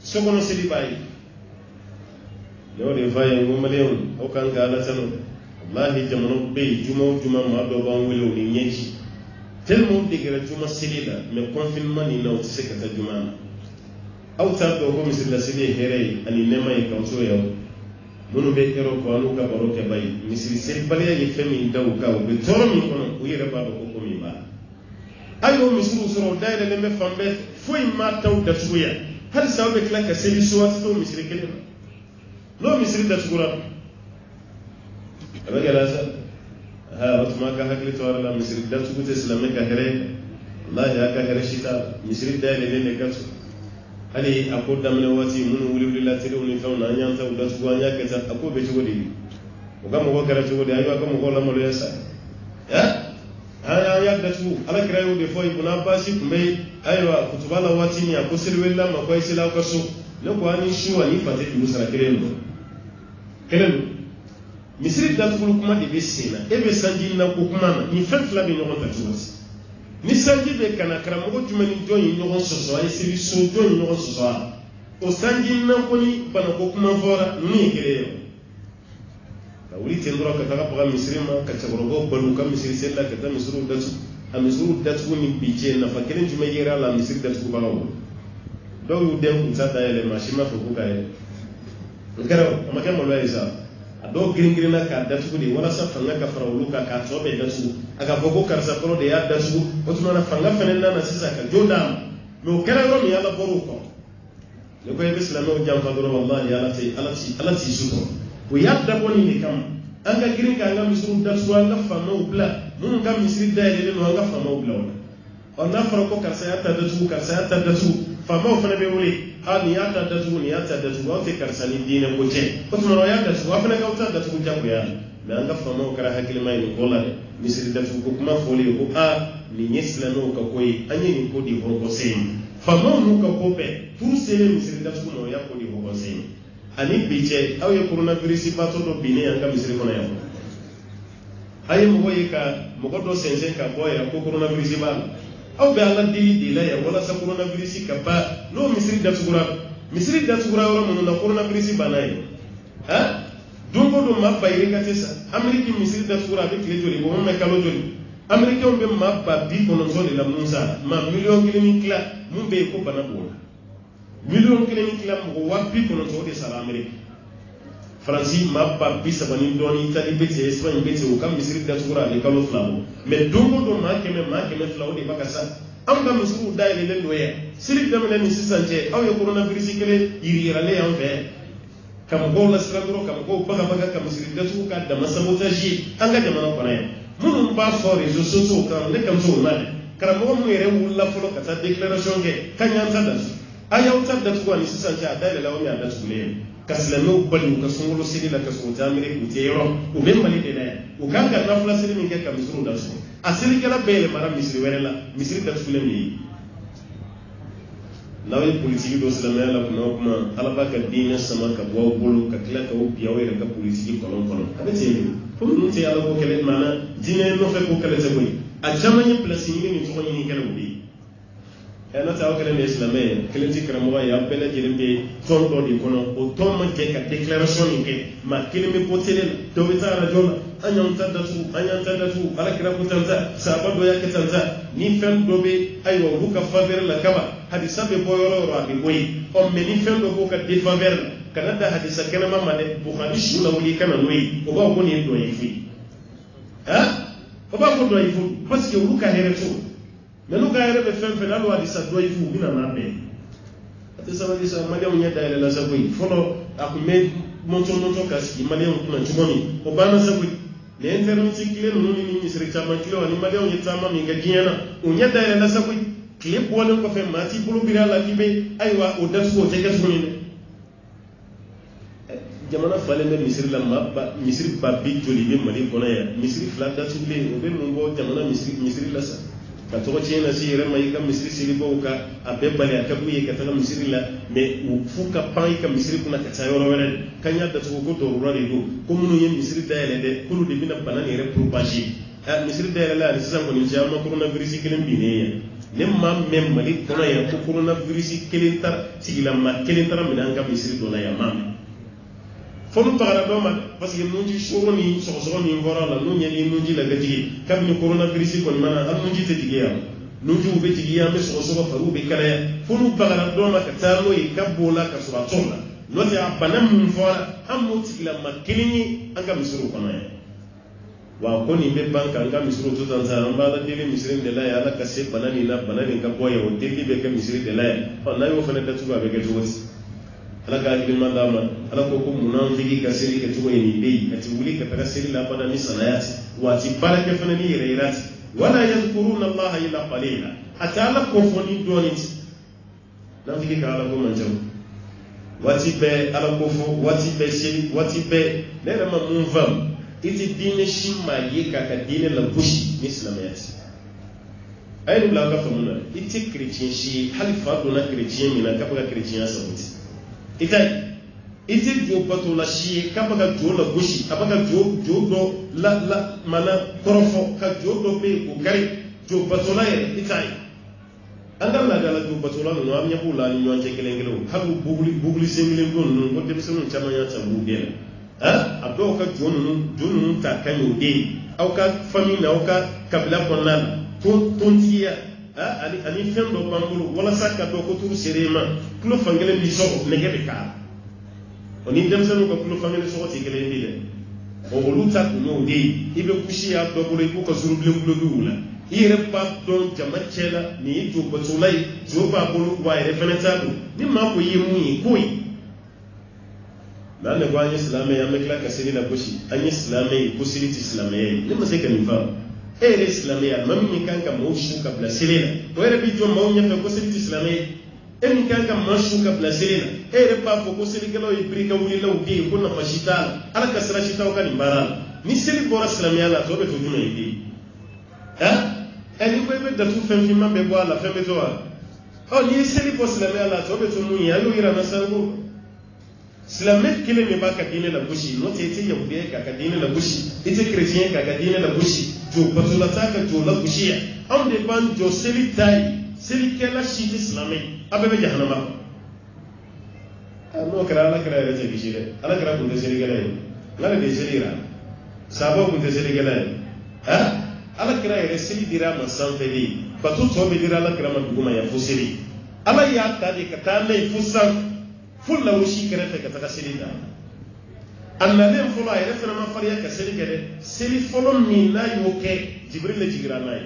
sokono sidi bayi no de faye mo maleon o kan ga la tanu wallahi jamano be juma ma do ban welo ni nyeji tellement digira juma sidi la me confinement ni no sekata juma aw ta do ko misila sidi here ani nema e kan so yo munu be kero ko anu ka baro ke bayi misili sidi bale ye femi daw ka o be toro mi kono o yere ba ko mi ba ayo misuru soro daire le me fambe foi mata u da tuya har sa be kala ka seli so wat to misiri kele lo misiri da tugura abagala sa ha wat ma ka hakli to ala misiri da tugu te islame ka kare wallahi aka kare shita misiri daire le ne katsu hali akoda mne wati mun wuli wuli la tere uni fauna nyanta u da tugu anya ka ta akobe tugudi ugamo ko kare tugudi ayo aka mo ko la mo le sa ya haya yadda su ala kirayo de foi kuna basi kumbe aywa kutubala watini ya kusirwela makwa isila kaso loko ani shuwa ni fate musara kirendo misiri da tukulu kuma de besina ebe sanji na ko kuma na ni fet la be no ta tuwasi ni sanji be kana karamogo jumani joni ɲɔgɔn sɔsɔ ay siri so joni ɲɔgɔn sɔsɔ o sanji nan koni bana ko kuma fɔra ni kele ka wuli ten dɔrɔn ka taga baga misiri ma ka cɛkɔrɔbaw balu ka misiri seli la ka taa misiriw datugu a misiriw datugu ni bi cɛ nafa kelen jumɛn yera la misiri datugubagaw bolo dɔw y'u den kunsa dayɛlɛ maa si ma fɛ k'u ka yɛlɛ o kɛra a ma kɛ maloya ye sa a dɔw girin-girinna k'a datugu de walasa fanga ka fara olu kan k'a tɔ bɛɛ datugu a ka fɔ ko karisa fɔlɔ de y'a datugu o tuma na fanga fɛnɛ nana sisan ka jo d'a ma mɛ o kɛra yɔrɔ min ala bɔr'o kɔ ne ko i bɛ silamɛw janfa dɔrɔn wallahi ala t'i sutura o y'a dabɔ nin de kama an ka girin k'an ka misiriw datugu an ka faamaw bila minnu ka misiri dayɛlɛlen don an ka faamaw bila o la n'a fɔra ko karisa y'a ta datugu karisa y'a ta datugu faamaw fana bɛ wele nin y'a ta datugu nin y'a ta datugu aw tɛ karisa ni diinɛ ko cɛ o tuma na o y'a datugu aw fana k'aw ta datugu jagoya mɛ an ka faamaw kɛra hakilima ye nin ko la dɛ misiri datugu ko kuma fɔlen ye ko nin ye silamɛw ka ko ye an ye nin ko di hɔrɔnkɔse ye faamaw n'u ka ko bɛɛ turu selen misiri datugu ma o y'a ko di hɔrɔnkɔse ye ani bi cɛ aw ye coronavirus batɔ dɔ binnen an ka misiri kɔnɔ yan a ye mɔgɔ ye ka mɔgɔ dɔ sɛnsɛn ka bɔ yan ko coronavirus b'a la aw bɛ ala deli de la yan walasa coronavirus ka ban n'o misiri datugura yɔrɔ minnu na coronavirus banna yen don o don maa ba yiri ka tɛ sa Amérique misiri datugura a bɛ tile joli bɔ mun bɛ kalo joli Américains bɛ maa ba 90 de la mun sa maa 1,000,000 ni tila mun bɛ yen ko bana b'o la 1,000,000 ni tila mɔgɔ 90 o de sara Amérique Faransi maa ba 30 ni dɔɔni Italie bɛ ten Espagne bɛ ten o ka misiri datugura a bɛ kalo 2 bɔ mais don o don maa 100 o de b'a ka sa anw ka misiriw dayɛlɛlen don yan seli daminɛ ni sisan cɛ aw ye coronavirus kelen yiriyiralen y'an fɛ ka mɔgɔw lasiran dɔrɔn ka mɔgɔw bagabaga ka misiri datugu ka dama sabotage ye an ka jamana kɔnɔ yan minnu b'a fɔ réseaux sociaux kan ne ka musow na dɛ karamɔgɔ minnu yɛrɛ wulila fɔlɔ ka taa déclaration kɛ ka ɲan ta datugu a y'aw ta datugu ani sisan cɛ a dayɛlɛla aw y'a datugulen ka silamɛw bali u ka sunkalo seli la ka sɔrɔ u tɛ Amérique u tɛ yɔrɔ u bɛ Mali de la yan u kan ka nafila seli min kɛ ka misiriw datugu a selikɛla bɛɛ yɛlɛmara misiri wɛrɛ la misiri datugulen min ye n'aw ye politiki dɔ silamɛya la kuma o kuma ala b'a ka diinɛ sama ka bɔ aw bolo ka tila k'aw bi aw yɛrɛ ka politiki kɔlɔn kɔnɔ a bɛ ten de fo ninnu tɛ ala ko kɛlɛ maana diinɛ nɔfɛ ko kɛlɛ tɛ koyi a caman ye place ɲini ni tɔgɔ ɲini kɛlɛ o de ye n'o tɛ aw kɛlen de ye silamɛ ye kelen tɛ karamɔgɔ ye aw bɛɛ lajɛlen bɛ tɔn dɔ de kɔnɔ o tɔn ma jɛ ka déclaration min kɛ maa kelen bɛ bɔ télé la dɔw bɛ taa radio la an y'an ta datugu ala kira ko tan ta sahaba dɔ y'a kɛ tan ta ni fɛn dɔ bɛ ayiwa olu ka faveur la kama hadisa bɛ bɔ yɔrɔ o yɔrɔ a bɛ bɔ yen mais ni fɛn dɔ b'o ka défaveur la kana da hadisa kɛnɛma ma dɛ Bukhari su la wuli kana n'o ye o b'a fɔ ko nin ye dɔ ye foyi o b'a fɔ dɔ ye foyi parce que olu ka hɛrɛ t'o mais n'u ka yɛrɛ bɛ fɛn fɛn n'alo hadisa dɔ ye fu u bɛna n'a bɛɛ a tɛ sabali sa maliyɛnw ɲɛ dayɛlɛ la sa koyi fɔlɔ a tun bɛ mɔntɔn ka sigi maliyɛnw kunna cogo min o banna sa koyi ni internet tile ninnu ni misiri caman tile ani maliyɛnw ye taama min kɛ diɲɛ na o ɲɛ dayɛlɛ la sa koyi tile bɔlen kɔfɛ maa t'i bolo biri a la k'i bɛ ayiwa o datugu o tɛ kɛ tuguni dɛ jamana falen bɛ misiri la misiri ba bi joli bɛ Mali kɔnɔ yan misiri 2 datugulen o bɛ mun bɔ jamana misiri la sa ka tɔgɔ tiɲɛ na se yɛrɛ ma i ka misiri selibaw ka a bɛɛ bali a ka b'u ye ka taga misiri la mais u f'u ka pan i ka misiri kunna ka taa yɔrɔ wɛrɛ kan y'a datugu ko dɔrɔrɔ de don ko minnu ye misiri dayɛlɛ dɛ k'olu de bɛna bana nin yɛrɛ propager misiri dayɛlɛla ani sisan kɔni cɛ an ma coronavirus kelen binnen yan ne maa mɛn Mali kɔnɔ yan ko coronavirus kelen sigilama kelen taara minɛ an ka misiri dɔ la yan maa mɛn fo n'u tagara dɔ ma parce que nunji soro ni sɔgɔsɔgɔ min fɔra la n'u ɲɛ ni nunji la bɛ jigi kabini coronavirus kɔni mana an nunji tɛ jigi yan nunjiw bɛ jigi yan an bɛ sɔgɔsɔgɔ fariw bɛ kalaya fo n'u tagara dɔ ma ka taa n'o ye ka b'o la ka sɔrɔ a tɔw la n'o tɛ a bana min fɔra an m'o tigilama kelen ye an ka misiriw kɔnɔ yan wa ko nin bɛ ban k'an ka misiriw to tan sa an b'a la deli misiri de la yan ala ka se bana nin na bana nin ka bɔ yan o deli bɛ kɛ misiri de la yan n'a y'o fana datugu a bɛ kɛ cogo di ala ka hakilima d'a ma ala ko munafiki ka seli kɛ cogo ye nin bɛ yen a ti wuli ka taga seli la fana ni sanaya ti wa a ti baara kɛ fana ni yɛrɛ yira ti wala yadhkuruna allaha illa qalila a tɛ ala kofɔ ni dɔɔni ti nafiki ka ala ko man ca waati bɛɛ ala kofɔ waati bɛɛ seli waati bɛɛ ne yɛrɛ ma mun faamu i tɛ diinɛ si maa ye k'a ka diinɛ lagosi ni silamɛya ti a ye nin bila an ka faamu na i tɛ kerecɛn si ye hali fa donna kerecɛn min na k'a bɛ ka kerecɛnya sabuti i tɛ jo bato la si ye k'a bɛ ka jo la gosi a bɛ ka jo dɔ mana kɔrɔfɔ ka jo dɔ bɛ yen o kari jo batola yɛrɛ itai andam la dala jo batola no am nyabu la ni nyonje kelengelo habu buguli sengelen don no ko debsenu chama ya tabu gela abdo ka jonu ta kanyo de au ka famille au ka kabila konnal tontiya ani fendo bambulu wala saka do ko turu serema kulo fangelen bi so negebe ka oni debsenu ko kulo fangelen so ti kelen bi le o luta no de ibe kushi ya do bulu ko suru blem wula ire pa don jamachela ni jo batulai jo ba bulu wa ire fenetabu ni ma ko yimu yi koi lalle ba islamai ya mekla kasiri la bushi an islamai kusiri ti islamai ne ma sai kan fa ere islamai mammi kan ka mo shu ka bla sirena to ere bi jo mo nya fa kusiri ti islamai en kan ka mo shu ka bla sirena ere pa ko kusiri kala i brika wuli law di ko na fashita ala kasra shita ka ni baral ni siri bora islamai ala to be to juma yi en ko be da tu fem fi mambe bo ala fem be to ni siri bo islamai ala to be to mu ya yo ira na sango Islamet kile ne baka dine la bushi no te te yahudiya ka dine la bushi ite chrétien ka dine la bushi jo batula ta ka jo la bushi am de ban jo seli tai seli kala shi islamai ababe jahannama no kara la kara ya te bishire ala kara kun de seli gala ngala de seli ra sabo kun de seli gala ala kara ya seli dira ma sanfeli batu to be dira la kara ma duguma ya fusiri ala ya ta de ka ta mai fusan fulla wushi kerete ka taka selida annalen fulla ay refena ma fariya ka seli gede seli folo mi na yoke jibril le jigira nay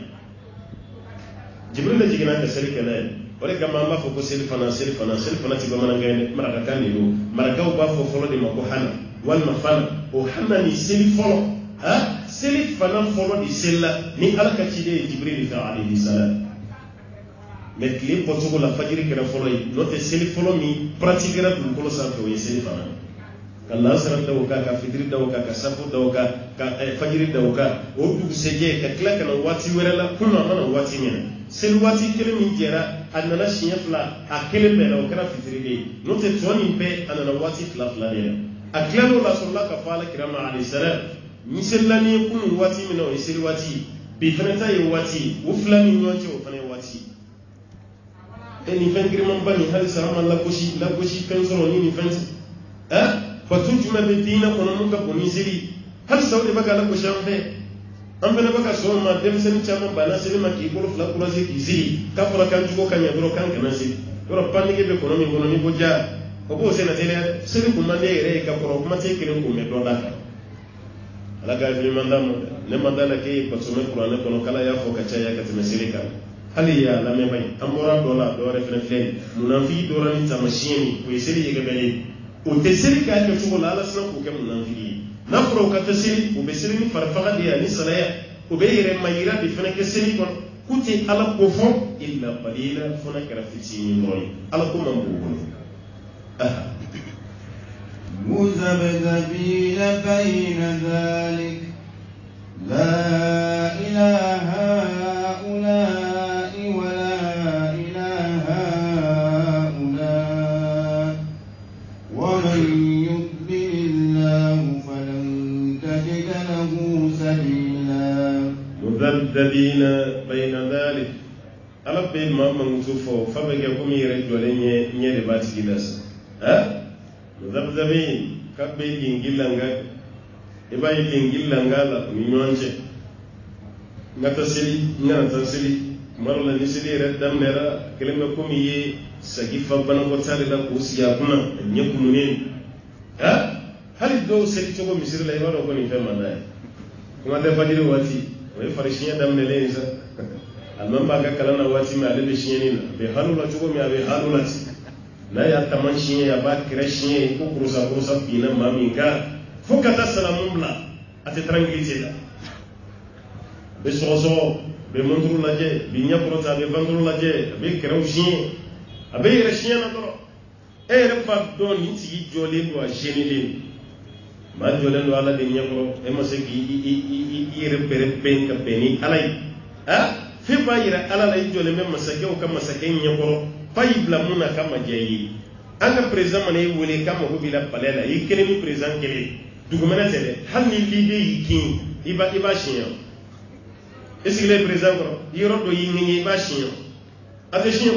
jibril le jigira ka seli kele wala gamba ma fo ko seli fana ti ba mana ngene maraka tani do maraka ba fo folo de mako hana wal mafana o hana ni seli folo seli fana folo di sella ni alaka ci de jibril ta alayhi salam mais kile potogo la fajiri kera folo yi note seli folo mi pratiquera dun kolo sanfe o ye seli fana kala sara dawo ka fitri dawo ka safu dawo ka fajiri dawo ka o dugu seje ka kila kana wati wɛrɛ la kuma mana wati mina seli wati kelen min jɛra a nana siɲɛ fila a kelen bɛɛ la o kɛra fitiri de ye note tɔ nin bɛɛ a nana wati fila de la a tilal'o la sɔrɔla ka fɔ ala kira ma alayhi salam ni selila ni ye kunun wati mina o ye seli wati bi fana ta ye wati o fila ni ɲɔgɔn cɛ o fana ye wati ni fen girman bani hali sama la goshi fen soro ni fen fatu juma be dina kono mun ka boni siri hali saudi baka la goshi an fene baka so ma dem sen chama bana siri ma ki ko fla kula se ki siri ka fura kan jugo kan ya dro kan kana siri dro panni ke be kono mi boja ko bo sena tele siri ko mande ere ka ko kuma te kire ko me do da ka ala ga bi mandam ne mandala ke ko so me qur'an kono kala ya fo ka cha ya ka te siri ka hali ya la me bay amora dola do refren fen munafi do rani tamashini ko siri yega bele o te siri ka ke to la sna ko ke munafi na pro ka te siri o be siri ni farfaga dia ni salaya o be yere mayira bi fena ke siri kon kuti ala ko fo illa qalila fona kara fitini moy ala ko mambu ko مذبذبين بين ذلك لا إله هؤلاء ولا إله هؤلاء ومن يضلل الله فلن تجد له سبيلا مذبذبين بين ذلك ala be ma mangutu fo fa be ke komi yere jole nye de bati gidas zabzabi kabbe gingilanga e bayi gingilanga la ni nyonje ngata sili ngata sili marla ni sili re damnera kelme komi ye sagi fa bana ko tale la ko siya kuna nyeku munen hali do seli to ko misir la ibaro ko ni fe manay kuma de fajiri wati o farishiya damnele isa almamba ka kalana wati ma ale shieni na be halula to mi abe halula ti na ya taman shiye ya ba kira shiye ko kurusa bina maminga fukata salamun bla ate tranquillité da be soso be mondru laje bi nyaprota be vandru laje be kira shiye abe ira shiye na doro e re pa don ni ti jole do a jenile ma jole do ala de nyapro e ma se ki ire pere pen ka peni alai fe ba ira ala la jole me masake o ka masake nyapro fayibla muna kama jayi anga président mané wole kama ko bila palela yikene mi président kele dugumana tele hanni libe yikin iba shiya est-ce qu'il est présent encore yoro do yingi ba chien attention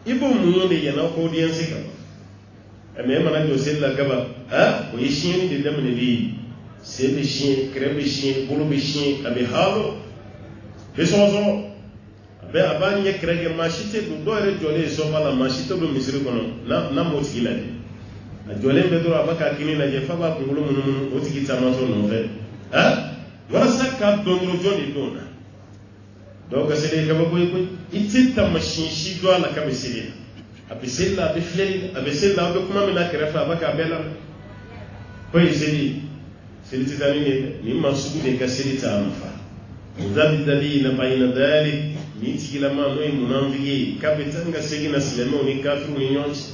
ibo mu de yana ko audience ka mais mana do sel la gaba o chien de dem ne bi c'est des chiens crème chien bolo be chien abe halo be sozo abe abani ye krege machite do re jole so mala machite do misiri kono na moti la de a jole be do abaka kini na je fa ba kungulu mun o tigi tamaso no fe wala sakka do ngro joni dona donc c'est des kaba koy itti tamashin shi do ala ka misiri abisilla be flel abisilla be kuma mina krefa abaka bela koy sidi sidi tani ni masuku de kasiri ta amfa mudabdabina bayna dhalik ni tigila ma no munafiki kapitanga segina silamo ni kafiru ni nyonchi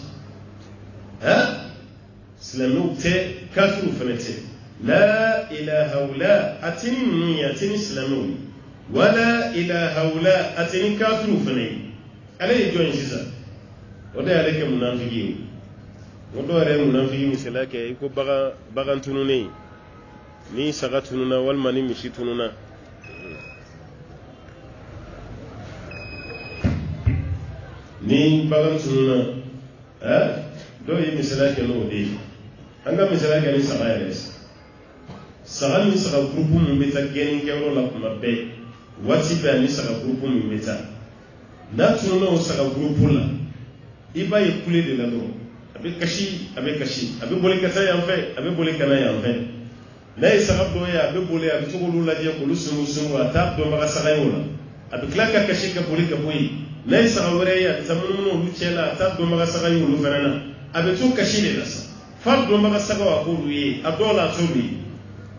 silamo te kafiru fanate la ilaha illa atini ni atini silamo wala ilaha illa atini kafiru fanate ale join sisa oda ale ke munafiki odo re munafiki misalake iko bagan tunune ni saga tununa walma ni mishi tununa ni bagan tununa do yi misala ke no de anga misala ke ni saga yare saga ni saga groupe mu beta genin ke ro la kuma be wati be ni saga groupe mu beta na tununa o saga groupe la iba ye kule de la do abe kashi abe boli kata ya mfe abe boli kana ya mfe na saga do ya abe boli abe to lu la je ko lu sumu ata do ma saga yola abe klaka kashi ka boli ka boyi ليس غوريا تمنون لوتشلا تبدو ما سغا يولو فنانا ابتو كشيله ناس فبدو ما سغا واقولوا يي ادولا توبي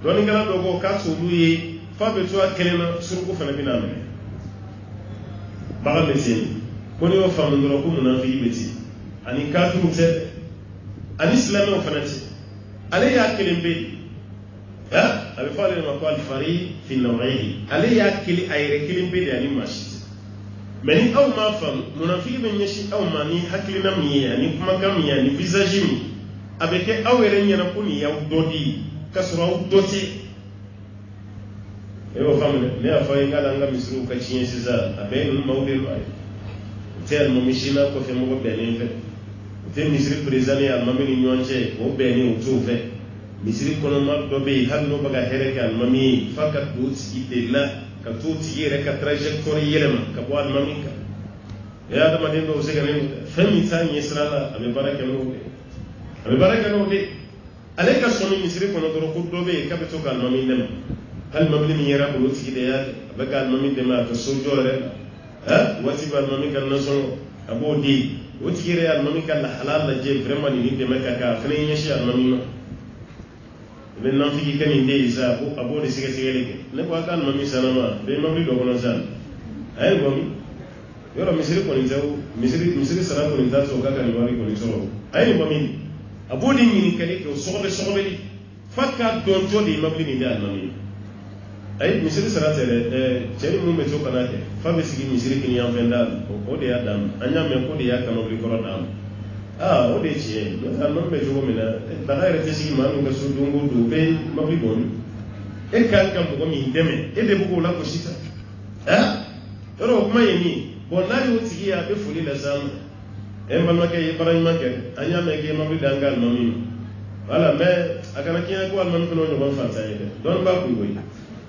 دوني غلا دوغو كاتولو يي فبتو اكلنا سرغو فنا بينامي باغا متين كوني وفام ندركو منافي بيتي اني كاتو مت اني اسلامي وفناتي علي ياكلم بي ابي فالي ما قال فري في نوعيه علي ياكل ايركلم بي يعني ماشي mais aw ma fam munafiki ben yeshi aw ma ni haklina mi yani kuma kam yani visage mi avec aw ere nyana ko ni yaw dodi kasura aw doti e o fam ne afa ngala nga misru ka chien siza abe no mawde lo ay tel mo mishina ko fe mo benin fe te misri président ya mamini nyonche o benin o to fe misri kono ma do be hanno baga hereke al mami fakat do tsikite la ka tuuti yere ka trajectory yelema ka boal mamika ya da madin do sega ne fami tan yesrala abe baraka no de aleka soni misri kono do ko do be ka beto kal mamin dem hal mabli mi yera ko tuuti de ya be kal mamin dem ka sojore wati bal mamika naso abo di wati yere al mamika la halal la je vraiment ni dem ka fene yeshi al mamino ben nan fiki kan inde isa ko abo de siga leke ne ko kan mami sanama be mami do kono san ay gomi yoro misiri ko ni taw misiri sara ko ni taw ka kan wari ko ni so ay mami abo de ni kali ko sobe di fakka don to di mabli ni da mami ay misiri sara tere ceri mu meto kana ke fa be sigi misiri kin yan venda o de adam anya me ko de ya kan obli ko dam o de ci no tan non be jogo mina da gaire te sigi manu ga su dungo do be mabi bon e kan kan ko mi deme e de bugo la ko sita ro kuma yemi bon na yo tigi ya be fuli la zam e man ma ke baran ma ke anya me ke mabi dangal mami wala me akana kiya ko al man ko no ban fa tay de don ba ku goyi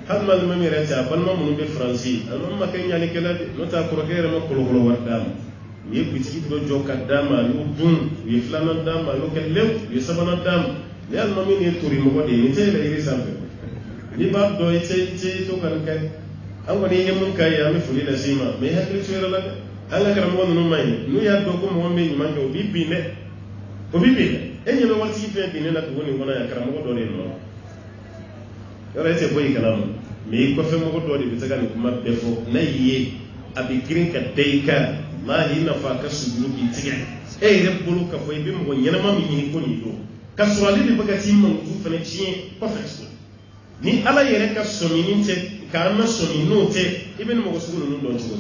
had man mami reta ban ma mun be franci an ma ke nyani ke la no ta ko gere ma ko lo wadam ye bitiki do joka dama yo dun ye flana dama yo ke lew ye sabana dama ya mami ne turi mo de ni tele iri sampe ni ba do ite to kan kai an wani yin mun kai ya mi fuli da sima me hakri tsere la Allah karam wonu no mai nu ya do ko mo me ni man ko bibi ne ko bibi e nyame wati fe bi ne na ko woni wona ya karam ko do ne no yo rete boy kalam me ko fe mo ko do de bi taga ni kuma defo na yiye abi green ka deika ma hina fa ka sugulu ki tiga e re bulu ka foi bi mo nyana ma mi ni ko ni do ka surali de baga ti mo tu fene chi perfect ni ala yere ka somi ni te ka na somi no te ibn mo sugulu no don chugo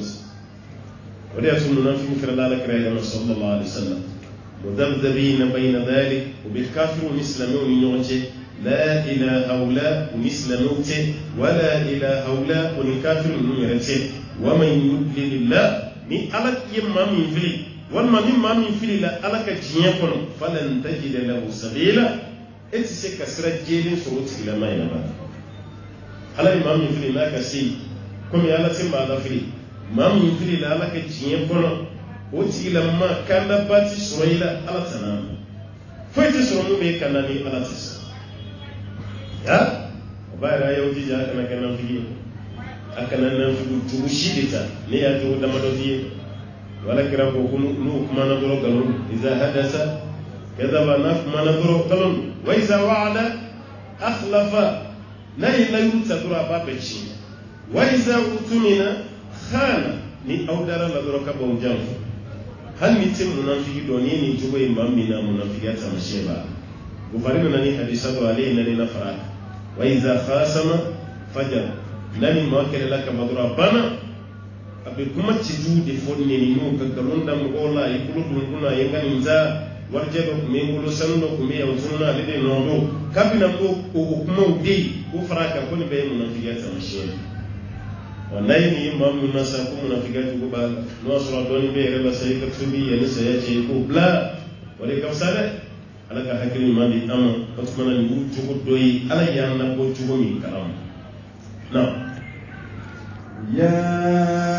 o de asu munafiqu fi la kra ya sallallahu alaihi wasallam mudabdabina bayna dhalik wa bil kafirun islamun nyonje la ilaha haula unislanote wala ilaha haula unikafirun numerete wa man yudlilillah ni alak yemami fili walma ni mami fili la alaka jinya kono falan tajida lahu sabila eti se kasra jelin soroti la mayna ba ala mami fili la kasi comme ala timba la fili mami fili la alaka jinya kono o tigila ma kanda bati soyila ala tanam foyti soro be kanani ala tisa ya bayra yawti ja kana fili akana nan fi tubushidita ne ya to da madofi wala kira ko nu kuma na doro galon iza hadasa kadaba na kuma na doro galon wa iza wa'ada akhlafa la yuta dura babaci wa iza utumina khana ni audara la doro ka bon jamfu hal mitin munafiki doni ni tubo imamina munafiki ta masheba bukhari na ni hadisa to alayhi na fara wa iza khasama fajar nani mawakele laka madura bana abe kuma ciju de fonne ni no kakalonda ngola ikulu kuna yengani nza warjego kumengulu sando kumia uzuna lede nondo kabina ko kuma udi ufaraka koni be munafiqata mashina wanaini imamu nasa ko munafiqata ko ba no sura doni be reba sai ka tubi yani sai ya ce ko bla wale kafsare alaka hakili mandi ama otmana ni ujugo doyi ala yanna ko jugo mi karam na يا